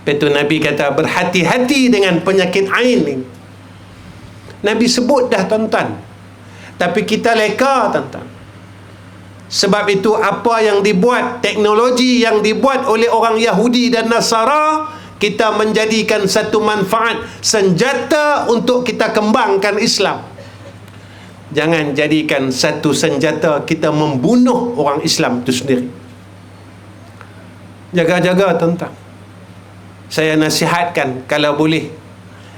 B: Betul Nabi kata berhati-hati dengan penyakit ain ni. Nabi sebut dah tuan-tuan. Tapi kita leka tuan-tuan. Sebab itu apa yang dibuat, teknologi yang dibuat oleh orang Yahudi dan Nasara, kita menjadikan satu manfaat, senjata untuk kita kembangkan Islam. Jangan jadikan satu senjata kita membunuh orang Islam itu sendiri. Jaga-jaga tuan-tuan. Saya nasihatkan kalau boleh,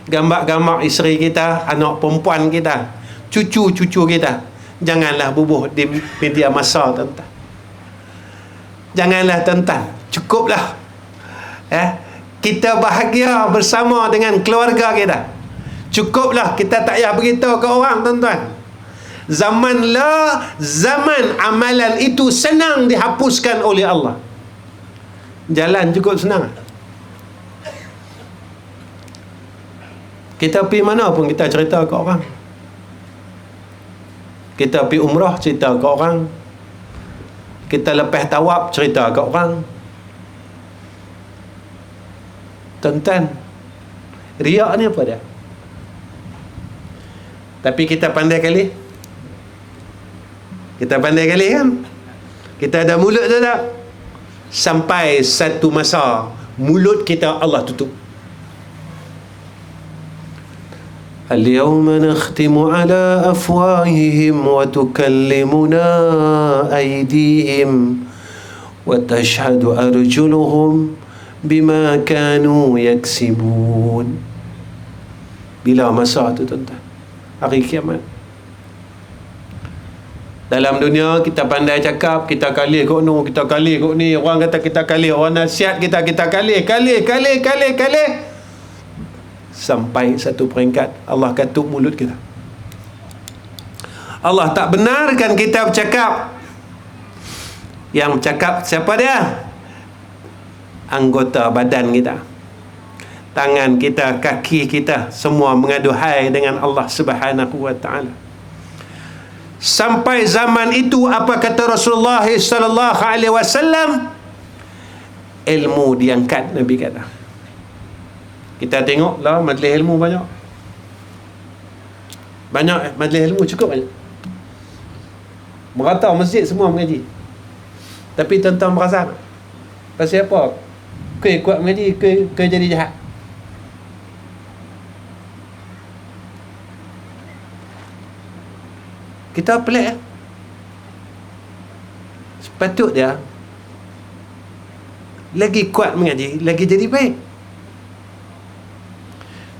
B: gambar-gambar isteri kita, anak perempuan kita, cucu-cucu kita, janganlah bubuh di media masa tuan-tuan. Janganlah tuan-tuan. Cukuplah kita bahagia bersama dengan keluarga kita. Cukuplah, kita tak payah beritahu ke orang tuan-tuan. Zaman amalan itu senang dihapuskan oleh Allah. Jalan cukup senang. Kita pergi mana pun kita cerita ke orang. Kita pergi umrah cerita ke orang. Kita lepas tawaf cerita ke orang. Tuan-tuan, riak ni apa dia? Tapi kita pandai kali. Kita pandai kali kan? Kita ada mulut tu tak? Sampai satu masa mulut kita Allah tutup. Al-yawma nakhtimu ala afwahihim wa tukallimuna aydihim wa tashhadu arjuluhum bima kanu yaksibun. Bila masa tu tuan-tuan? Hari kiamat. Dalam dunia kita pandai cakap, kita kali kok no, kita kali kok ni, orang kata kita kali, orang nasihat kita kali. Sampai satu peringkat Allah katup mulut kita. Allah tak benarkan kita bercakap. Yang bercakap siapa dia? Anggota badan kita, tangan kita, kaki kita, semua mengaduhai dengan Allah Subhanahu wa ta'ala. Sampai zaman itu apa kata Rasulullah sallallahu alaihi wasallam? Ilmu diangkat, Nabi kata. Kita tengoklah majlis ilmu banyak majlis ilmu, cukup banyak. Merata masjid semua mengaji. Tapi tuan-tuan merasa pasal apa? Ke kuat mengaji, ke jadi jahat. Kita pelik. Sepatut dia lagi kuat mengaji, lagi jadi baik.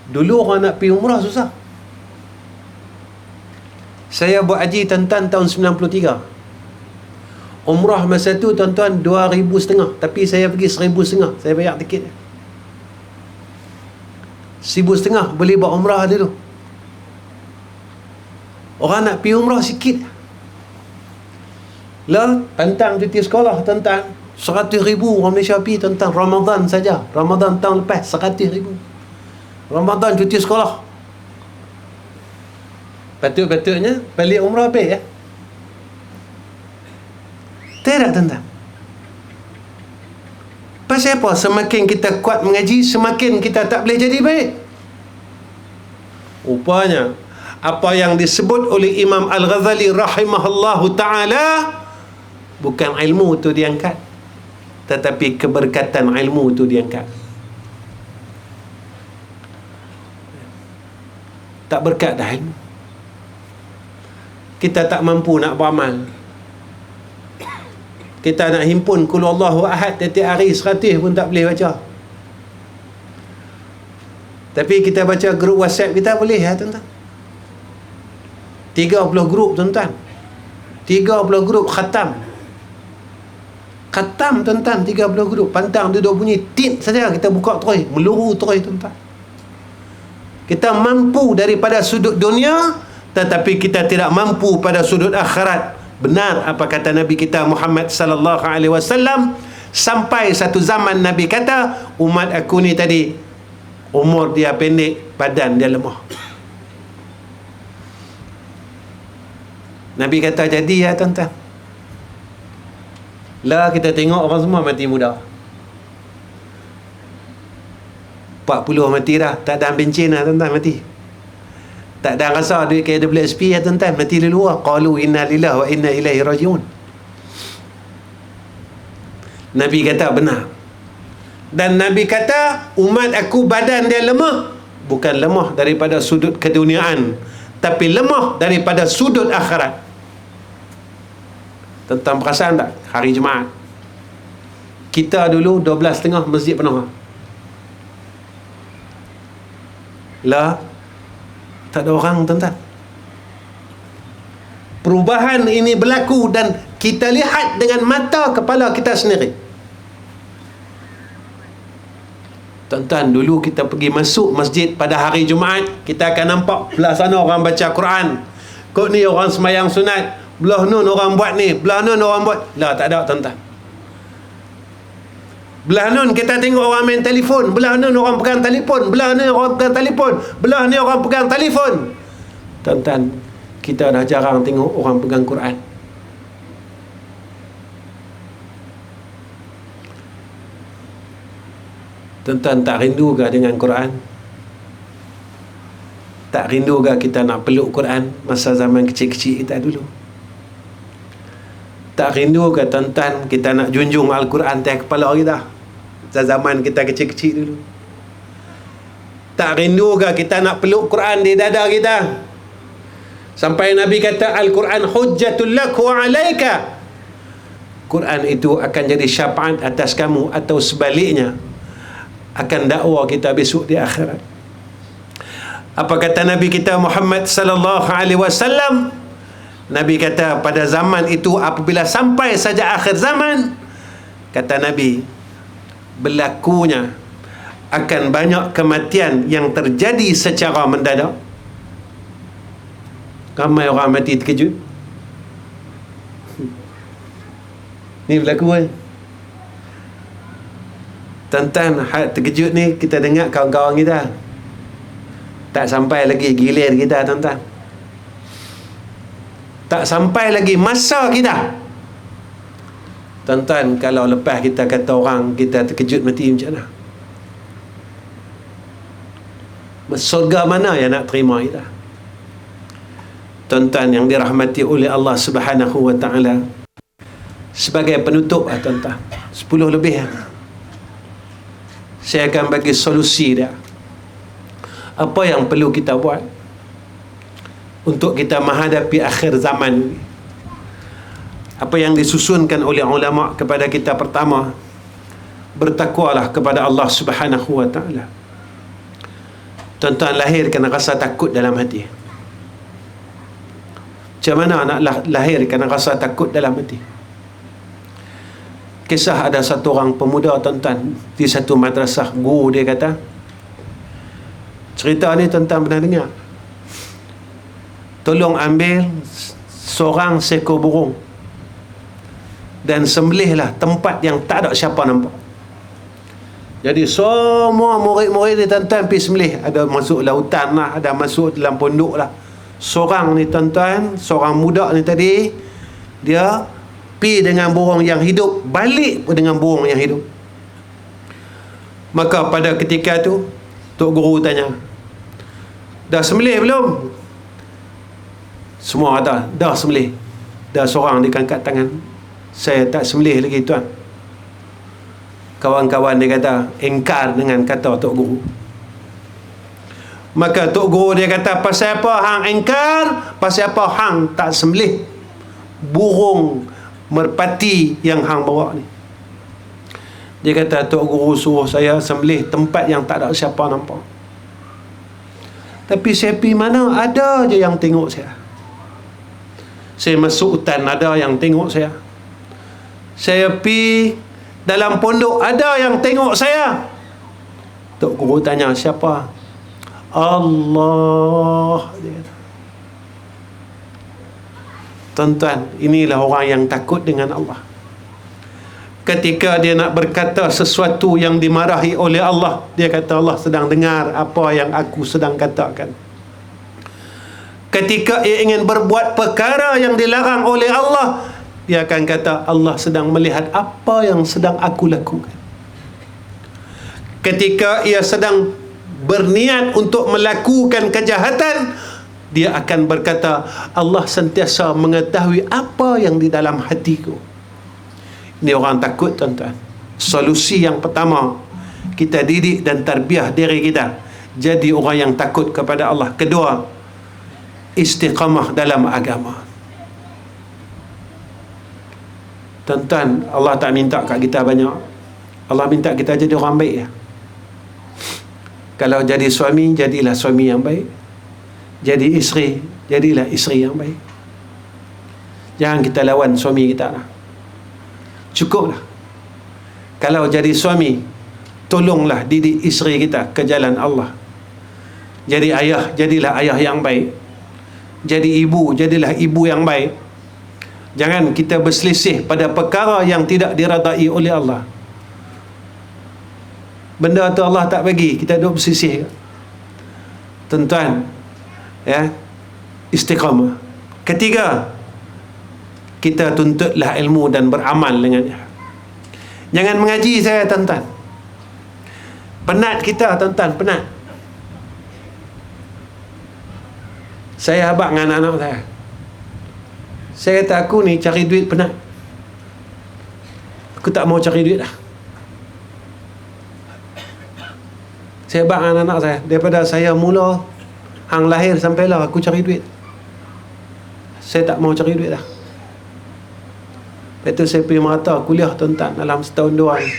B: Dulu orang nak pergi umrah susah. Saya buat haji tuan-tuan tahun 93. Umrah masa tu tuan-tuan 2,500, tapi saya pergi 1,500. Saya bayar tiket 1,500 boleh buat umrah dulu. Orang nak pergi umrah sikit lah, tantang cuti sekolah tuan-tuan, 100,000 orang Malaysia pergi tuan-tuan. Ramadan saja, Ramadan tahun lepas 100,000. Ramadan cuti sekolah. Patut-patutnya balik umrah baik ya. Tidak tuan-tuan. Pasal apa? Semakin kita kuat mengaji, semakin kita tak boleh jadi baik. Rupanya apa yang disebut oleh Imam Al-Ghazali rahimahullahu ta'ala, bukan ilmu tu diangkat, tetapi keberkatan ilmu tu diangkat. Tak berkat dah ilmu. Kita tak mampu nak beramal. Kita nak himpun Qul Huwallahu Ahad tiap hari 100 pun tak boleh baca. Tapi kita baca grup WhatsApp kita boleh ya tuan-tuan. 30 grup tuan-tuan. 30 grup khatam. Khatam tuan-tuan, 30 grup. Pantang duduk bunyi tit saja, kita buka terus, meluru terus tuan-tuan. Kita mampu daripada sudut dunia, tetapi kita tidak mampu pada sudut akhirat. Benar apa kata Nabi kita Muhammad sallallahu alaihi wasallam, sampai satu zaman Nabi kata, umat aku ni tadi umur dia pendek, badan dia lemah. Nabi kata jadi ya tuan-tuan. Lah kita tengok orang semua mati muda. 40 mati dah, tak ada bencin dah tuan-tuan, mati. Tak ada rasa duit KWSP ya tuan-tuan, mati leluar. Qalu inna lillahi wa inna ilaihi rajiun. Nabi kata benar. Dan Nabi kata umat aku badan dia lemah, bukan lemah daripada sudut keduniaan, tapi lemah daripada sudut akhirat. Tentang perasaan tak? Hari Jumaat kita dulu 12.30 masjid penuh. Lah tak ada orang tuan-tuan. Perubahan ini berlaku dan kita lihat dengan mata kepala kita sendiri. Tuan-tuan, dulu kita pergi masuk masjid pada hari Jumaat, kita akan nampak belah sana orang baca Quran, kok ni orang semayang sunat, belah nun orang buat ni, belah nun orang buat. Lah tak ada tuan-tuan. Belah nun kita tengok orang main telefon, belah nun orang pegang telefon, belah ni orang pegang telefon, belah ni orang pegang telefon. Tuan-tuan, kita dah jarang tengok orang pegang Quran. Tuan-tuan, tak rindu ke dengan Quran? Tak rindu ke kita nak peluk Quran masa zaman kecil-kecil kita dulu? Tak rindu ke tuan-tuan kita nak junjung Al-Quran atas kepala kita zaman kita kecil-kecil dulu? Tak rindu ke kita nak peluk Quran di dada kita? Sampai Nabi kata Al-Quran hujjatul lak wa alaika. Quran itu akan jadi syafaat atas kamu, atau sebaliknya akan dakwa kita besok di akhirat. Apa kata Nabi kita Muhammad sallallahu alaihi wasallam? Nabi kata pada zaman itu apabila sampai saja akhir zaman, kata Nabi, berlakunya akan banyak kematian yang terjadi secara mendadak. Ramai orang mati terkejut. Ni berlaku kan? Tuan-tuan, terkejut ni kita dengar kawan-kawan kita. Tak sampai lagi gilir kita tuan-tuan. Tak sampai lagi masa kita. Tuan-tuan, kalau lepas kita kata orang kita terkejut mati macam mana? Surga mana yang nak terima kita? Tuan-tuan yang dirahmati oleh Allah Subhanahu wa ta'ala, sebagai penutup tuan-tuan, 10 lebih saya akan bagi solusi dia. Apa yang perlu kita buat untuk kita menghadapi akhir zaman ini? Apa yang disusunkan oleh ulama kepada kita? Pertama, bertakwalah kepada Allah Subhanahu wa ta'ala. Tuan-tuan, lahirkan rasa takut dalam hati. Macam mana nak lahirkan rasa takut dalam hati? Kisah ada satu orang pemuda tuan-tuan di satu madrasah, guru dia kata, cerita ni tuan-tuan pernah dengar, tolong ambil seorang seekor burung dan sembelihlah tempat yang tak ada siapa nampak. Jadi semua murid-murid ni tuan-tuan pergi sembelih. Ada masuk lautan lah, ada masuk dalam pondok lah. Seorang ni tuan-tuan, seorang muda ni tadi, dia pergi dengan burung yang hidup, balik pun dengan burung yang hidup. Maka pada ketika tu Tok Guru tanya, dah sembelih belum? Semua kata dah sembelih. Dah seorang dia angkat tangan, saya tak sembelih lagi tuan. Kawan-kawan dia kata engkar dengan kata Tok Guru. Maka Tok Guru dia kata, pasal apa hang engkar? Pasal apa hang tak sembelih burung merpati yang hang bawa ni? Dia kata, Tok Guru suruh saya sembelih tempat yang tak ada siapa nampak. Tapi saya pergi mana, ada je yang tengok saya. Saya masuk hutan, ada yang tengok saya. Saya pergi dalam pondok, ada yang tengok saya. Tok Guru tanya, siapa? Allah, dia kata. Tuan-tuan, inilah orang yang takut dengan Allah. Ketika dia nak berkata sesuatu yang dimarahi oleh Allah, dia kata Allah sedang dengar apa yang aku sedang katakan. Ketika ia ingin berbuat perkara yang dilarang oleh Allah, dia akan kata Allah sedang melihat apa yang sedang aku lakukan. Ketika ia sedang berniat untuk melakukan kejahatan, dia akan berkata Allah sentiasa mengetahui apa yang di dalam hatiku. Ini orang takut, tuan-tuan. Solusi yang pertama, kita didik dan tarbiyah diri kita jadi orang yang takut kepada Allah. Kedua, istiqamah dalam agama. Tuan-tuan, Allah tak minta kat kita banyak. Allah minta kita jadi orang baik ya. Kalau jadi suami, jadilah suami yang baik. Jadi isteri, jadilah isteri yang baik. Jangan kita lawan suami kita lah. Cukuplah. Kalau jadi suami, tolonglah didik isteri kita ke jalan Allah. Jadi ayah, jadilah ayah yang baik. Jadi ibu, jadilah ibu yang baik. Jangan kita berselisih pada perkara yang tidak diredai oleh Allah. Benda tu Allah tak bagi, kita duduk bersisih. Tuan-tuan, ya, istiqamah. Ketiga, kita tuntutlah ilmu dan beramal dengannya. Jangan mengaji saya, tuan-tuan. Penat kita, tuan-tuan, penat. Saya habaq dengan anak-anak saya. Saya kata aku ni cari duit penat. Aku tak mau cari duit dah. Saya habaq dengan anak saya. Daripada saya mula hang lahir sampai lah aku cari duit. Saya tak mau cari duit dah. Lepas tu saya pergi merata kuliah, tuan-tuan, dalam setahun dua ni.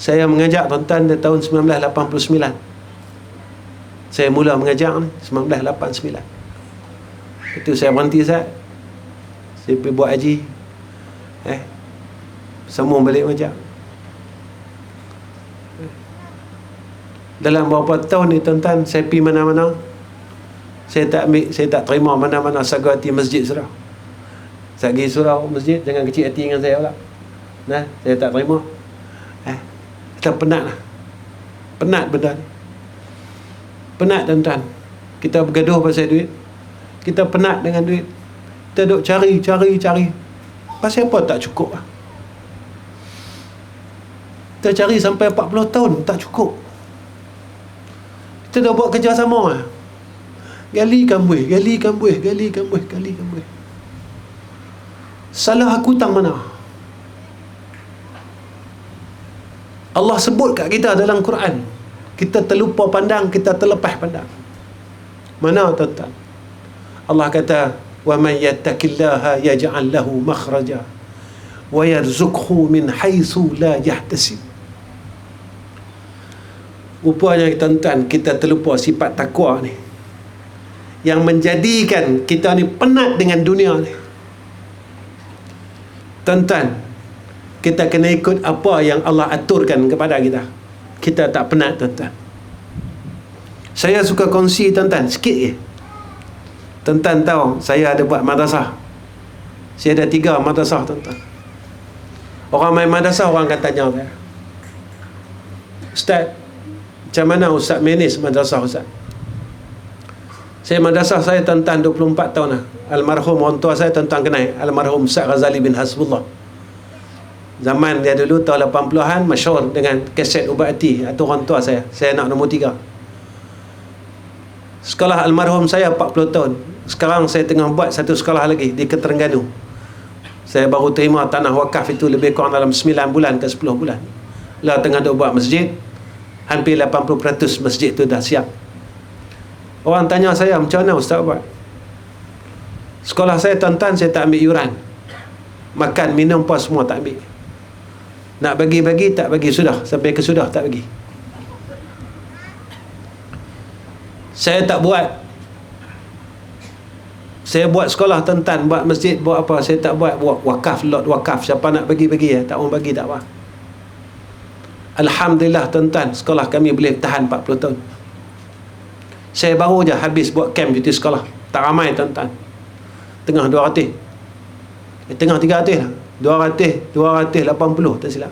B: Saya mengajak, tuan-tuan, dari tahun 1989. Saya mula mengajak ni 1989. Lepas tu saya berhenti Ustaz. Saya pergi buat haji. Sambung balik mengajak. Dalam beberapa tahun ni, tuan-tuan, saya pergi mana-mana, saya tak terima mana-mana sagu hati masjid surau. Saya pergi surau masjid, jangan kecil hati dengan saya pula. Nah, saya tak terima. Kita penat lah. Penat benda ni. Penat, tuan-tuan. Kita bergaduh pasal duit. Kita penat dengan duit. Kita duk cari. Pasal apa tak cukup lah. Kita cari sampai 40 tahun tak cukup. Kita dah buat kerja sama lah. Galikan buih. Salah aku tang mana? Allah sebut kat kita dalam Quran, kita terlupa pandang, kita terlepas pandang. Mana, tuan-tuan? Allah kata, wa man yattaqillaha yaj'al lahu makhraja wa yarzuqhu min haitsu la yahtasib. Rupanya, tuan-tuan, kita terlupa sifat takwa ni yang menjadikan kita ni penat dengan dunia ni. Tuan-tuan, kita kena ikut apa yang Allah aturkan kepada kita. Kita tak penat, tuan-tuan. Saya suka kongsi, tuan-tuan, sikit je. Tuan-tuan tahu saya ada buat madrasah. Saya ada 3 madrasah, tuan-tuan. Orang main madrasah, orang akan tanya saya, Ustaz, macam mana Ustaz manage madrasah Ustaz? Saya madrasah saya, tuan-tuan, 24 tahun lah. Almarhum orang tua saya, tuan-tuan kenal, almarhum Ustaz Ghazali bin Hasbullah. Zaman dia dulu tahun 80-an masyhur dengan kaset ubat hati atau orang tua saya. Saya anak nombor 3. Sekolah almarhum saya 40 tahun. Sekarang saya tengah buat satu sekolah lagi di Terengganu. Saya baru terima tanah wakaf itu lebih kurang dalam 9 bulan ke 10 bulan. Lah tengah duk buat masjid. Hampir 80% masjid tu dah siap. Orang tanya saya, macam mana Ustaz buat? Sekolah saya, tuan-tuan, saya tak ambil yuran. Makan, minum apa semua tak ambil. Nak bagi-bagi, tak bagi sudah. Sampai ke sudah, tak bagi. Saya tak buat Saya buat sekolah tuan-tuan, buat masjid, buat apa, saya tak buat wakaf, lot wakaf. Siapa nak bagi-bagi ya, tak mau bagi tak apa. Alhamdulillah tuan-tuan, sekolah kami boleh tahan 40 tahun. Saya baru je habis buat camp cuti sekolah. Tak ramai tuan-tuan. Tengah 200. Tengah 300 lah. 280 tak silap.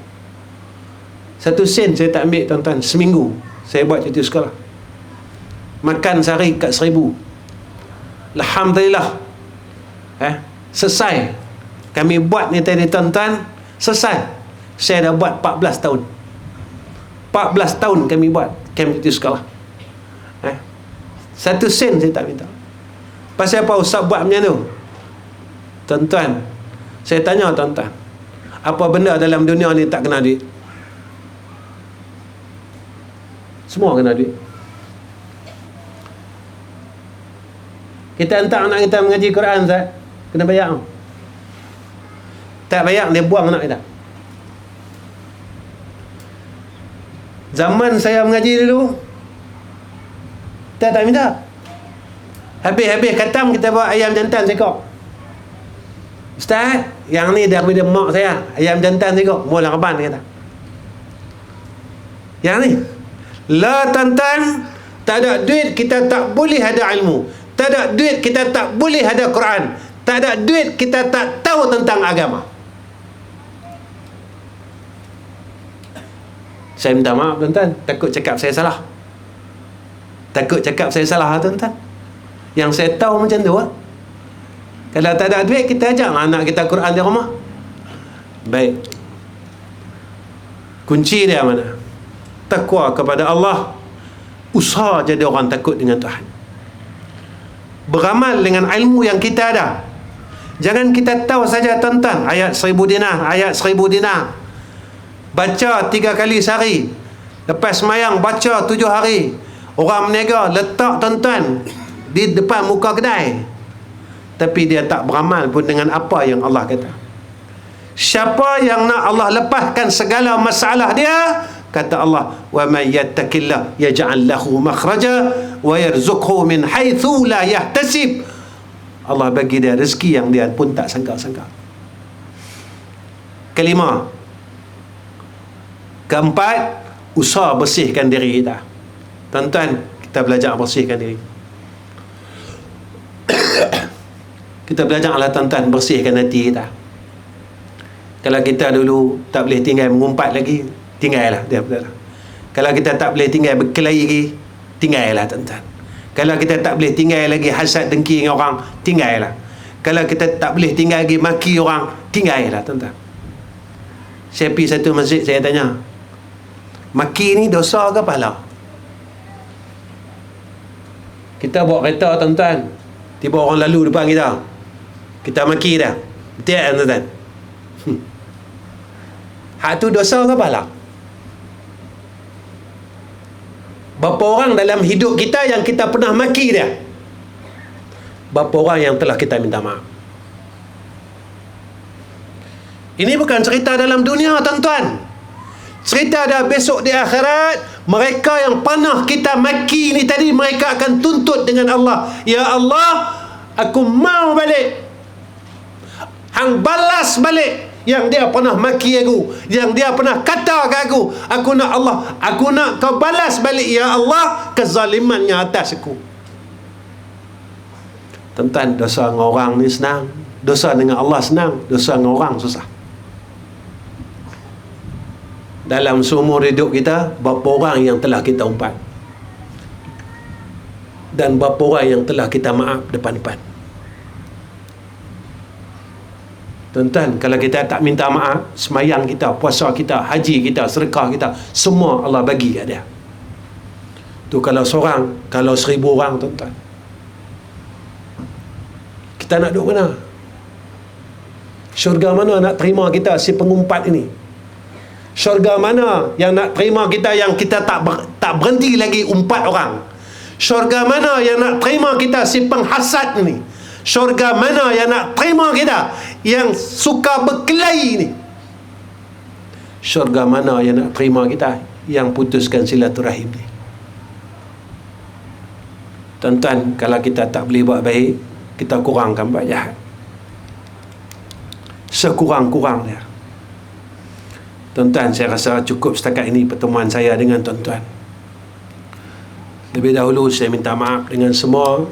B: 1 sen saya tak ambil tuan-tuan. Seminggu saya buat cuti sekolah. Makan sehari kat 1,000. Alhamdulillah. Selesai. Kami buat ni tadi tuan-tuan. Selesai. Saya dah buat 14 tahun. 14 tahun kami buat camp cuti sekolah. 1 sen saya tak minta. Pasal apa ustaz buat macam tu? Tuan-tuan, saya tanya tuan-tuan, apa benda dalam dunia ni tak kena duit? Semua kena duit. Kita hantar anak kita mengaji Quran, Ustaz, kena bayar. Tak bayar, dia buang anak kita. Zaman saya mengaji dulu, tak minta. Habis khatam kita bawa ayam jantan seekor. Ustaz, yang ni daripada mak saya, ayam jantan seekor, mula reban kata. Yang ni la tuan-tuan, tak ada duit kita tak boleh ada ilmu. Tak ada duit kita tak boleh ada Quran. Tak ada duit kita tak tahu tentang agama. Saya minta maaf tuan-tuan, takut cakap saya salah. Takut cakap saya salah tuan-tuan. Yang saya tahu macam tu. Kalau tak ada duit, kita ajak anak kita Quran di rumah. Baik. Kunci dia mana? Takwa kepada Allah. Usaha jadi orang takut dengan Tuhan. Beramal dengan ilmu yang kita ada. Jangan kita tahu saja tuan-tuan, ayat 1,000 dinar, ayat 1,000 dinar. Baca 3 kali sehari. Lepas semayang baca 7 hari. Orang berniaga letak tuan-tuan di depan muka kedai, tapi dia tak beramal pun dengan apa yang Allah kata. Siapa yang nak Allah lepaskan segala masalah dia, kata Allah, wa may yattaqillah yaj'al lahu makhraja wa yarzuqhu min haitsu la yahtasib. Allah bagi dia rezeki yang dia pun tak sangka-sangka. Kelima, keempat, usaha bersihkan diri kita. Tuan-tuan, kita belajar bersihkan diri. Kita belajarlah tuan-tuan bersihkan hati kita. Kalau kita dulu tak boleh tinggal mengumpat lagi, tinggallah dia betul. Kalau kita tak boleh tinggal berkelahi lagi, tinggallah tuan-tuan. Kalau kita tak boleh tinggal lagi hasad dengki dengan orang, tinggallah. Kalau kita tak boleh tinggal lagi maki orang, tinggallah tuan-tuan. Saya pergi satu masjid, saya tanya, maki ni dosa ke pahala? Kita bawa kereta tuan-tuan, tiba orang lalu depan kita, kita maki dah, betul kan tuan-tuan? Hak tu dosa ke pahala? Berapa orang dalam hidup kita yang kita pernah maki dia? Berapa orang yang telah kita minta maaf? Ini bukan cerita dalam dunia tuan-tuan. Cerita dah besok di akhirat. Mereka yang pernah kita maki ni tadi, mereka akan tuntut dengan Allah. Ya Allah, aku mau balik. Hang balas balik yang dia pernah maki aku, yang dia pernah kata ke aku. Aku nak Allah, aku nak kau balas balik ya Allah kezalimannya atas aku. Tuan-tuan, dosa dengan orang ni senang, dosa dengan Allah senang, dosa dengan orang susah. Dalam seumur hidup kita, berapa orang yang telah kita umpat, dan berapa orang yang telah kita maaf depan-depan. Tuan-tuan, kalau kita tak minta maaf, semayang kita, puasa kita, haji kita, sedekah kita, semua Allah bagi kat dia. Tu kalau seorang, kalau 1,000 orang tuan-tuan. Kita nak duduk mana? Syurga mana nak terima kita si pengumpat ini? Syurga mana yang nak terima kita yang kita tak berhenti lagi umpat orang? Syurga mana yang nak terima kita si penghasad ni? Syurga mana yang nak terima kita yang suka berkelahi ni? Syurga mana yang nak terima kita yang putuskan silaturahim ni? Tuan-tuan, kalau kita tak boleh buat baik, kita kurangkan buat jahat. Sekurang-kurangnya. Tuan-tuan, saya rasa cukup setakat ini pertemuan saya dengan tuan-tuan. Lebih dahulu saya minta maaf dengan semua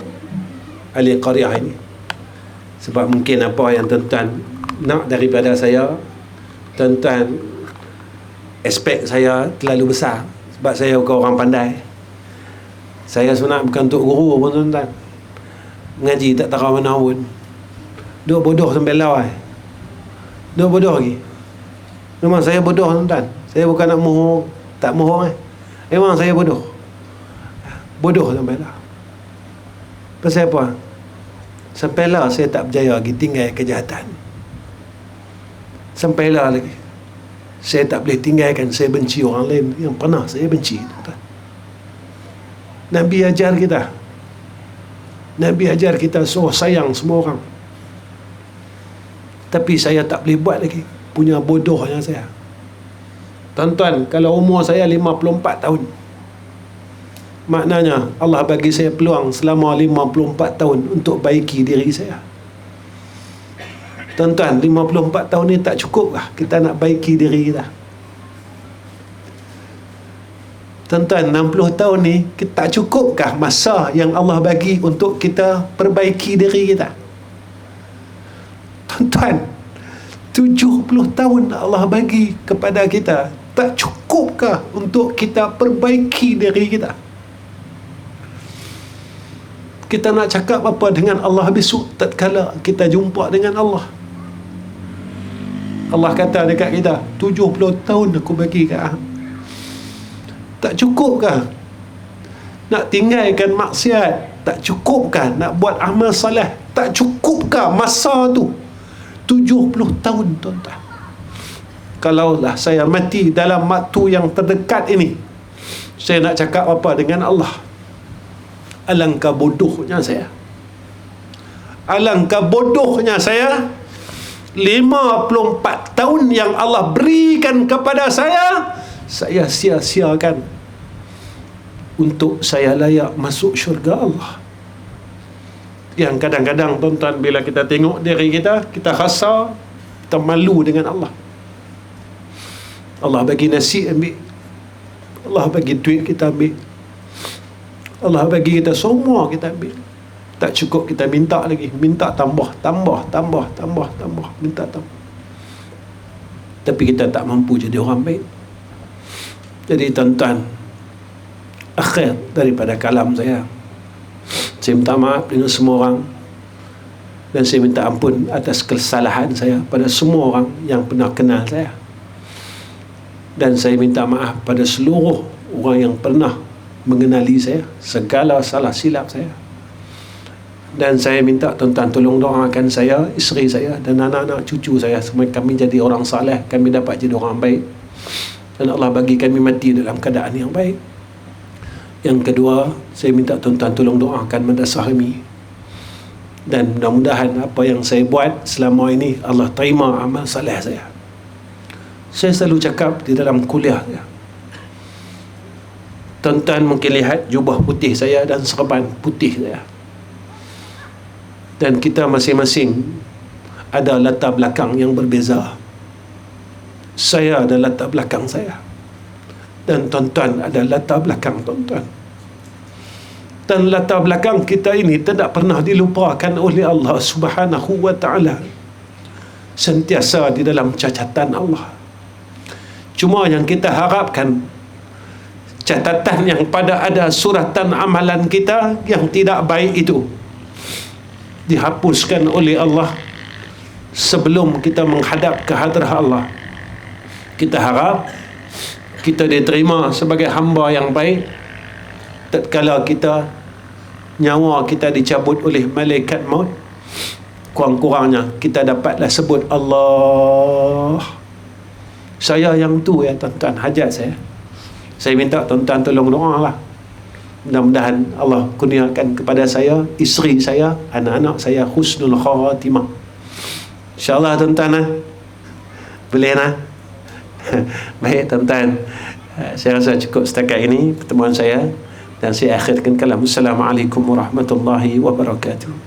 B: ahli qaryah ini, sebab mungkin apa yang tuan-tuan nak daripada saya, tuan-tuan expect saya terlalu besar, sebab saya bukan orang pandai. Saya sebenarnya bukan untuk guru pun tuan-tuan, mengaji tak tahu mana pun, duk bodoh sampai lawai, duk bodoh lagi. Memang saya bodoh tuan-tuan, saya bukan nak mohon, tak mohon memang saya bodoh sampai lah. Pasal apa? Sampailah saya tak berjaya lagi tinggal kejahatan. Sampailah lagi saya tak boleh tinggalkan saya benci orang lain yang pernah saya benci. Nabi ajar kita suruh sayang semua orang. Tapi saya tak boleh buat lagi. Punya bodohnya saya. Tuan-tuan, kalau umur saya 54 tahun, maknanya Allah bagi saya peluang selama 54 tahun untuk baiki diri saya. Tuan-tuan, 54 tahun ni tak cukup lah kita nak baiki diri kita. Tuan-tuan, 60 tahun ni tak cukupkah masa yang Allah bagi untuk kita perbaiki diri kita? Tuan-tuan, 70 tahun Allah bagi kepada kita, tak cukupkah untuk kita perbaiki diri kita? Kita nak cakap apa dengan Allah besok tatkala kita jumpa dengan Allah? Allah kata dekat kita, 70 tahun aku bagi kat hang. Tak cukupkah nak tinggalkan maksiat? Tak cukupkah nak buat amal soleh? Tak cukupkah masa tu 70 tahun tuan-tuan? Kalaulah saya mati dalam waktu yang terdekat ini, saya nak cakap apa dengan Allah? Alangkah bodohnya saya. Alangkah bodohnya saya. 54 tahun yang Allah berikan kepada saya sia-siakan untuk saya layak masuk syurga Allah. Yang kadang-kadang tuan-tuan, bila kita tengok diri kita, kita rasa kita malu dengan Allah. Allah bagi nasi ambil, Allah bagi duit kita ambil, Allah bagi kita semua kita ambil. Tak cukup kita minta lagi, minta tambah, minta tambah. Tapi kita tak mampu jadi orang baik. Jadi tuan-tuan, akhir daripada kalam saya minta maaf dengan semua orang, dan saya minta ampun atas kesalahan saya pada semua orang yang pernah kenal saya, dan saya minta maaf pada seluruh orang yang pernah mengenali saya, segala salah silap saya. Dan saya minta tuan-tuan tolong doakan saya, isteri saya dan anak-anak cucu saya, supaya kami jadi orang saleh, kami dapat jadi orang baik, dan Allah bagi kami mati dalam keadaan yang baik. Yang kedua, saya minta tuan-tuan tolong doakan madrasah kami, dan mudah-mudahan apa yang saya buat selama ini Allah terima amal saleh saya. Saya selalu cakap di dalam kuliah saya, tuan-tuan mungkin lihat jubah putih saya dan serban putih saya, dan kita masing-masing ada latar belakang yang berbeza. Saya ada latar belakang saya, dan tuan-tuan ada latar belakang tuan-tuan. Dan latar belakang kita ini tidak pernah dilupakan oleh Allah Subhanahu wa ta'ala, sentiasa di dalam cacatan Allah. Cuma yang kita harapkan, catatan yang pada ada suratan amalan kita yang tidak baik itu dihapuskan oleh Allah sebelum kita menghadap ke hadrah Allah. Kita harap kita diterima sebagai hamba yang baik tatkala kita nyawa kita dicabut oleh malaikat maut. Kurang-kurangnya kita dapatlah sebut Allah, saya yang tu ya tuan-tuan, hajat saya minta tuan-tuan tolong doalah. Mudah-mudahan Allah kurniakan kepada saya, isteri saya, anak-anak saya husnul khatimah. InsyaAllah tuan-tuan boleh lah. Baik tuan-tuan, saya rasa cukup setakat ini pertemuan saya, dan saya akhirkan kalam. Assalamualaikum warahmatullahi wabarakatuh.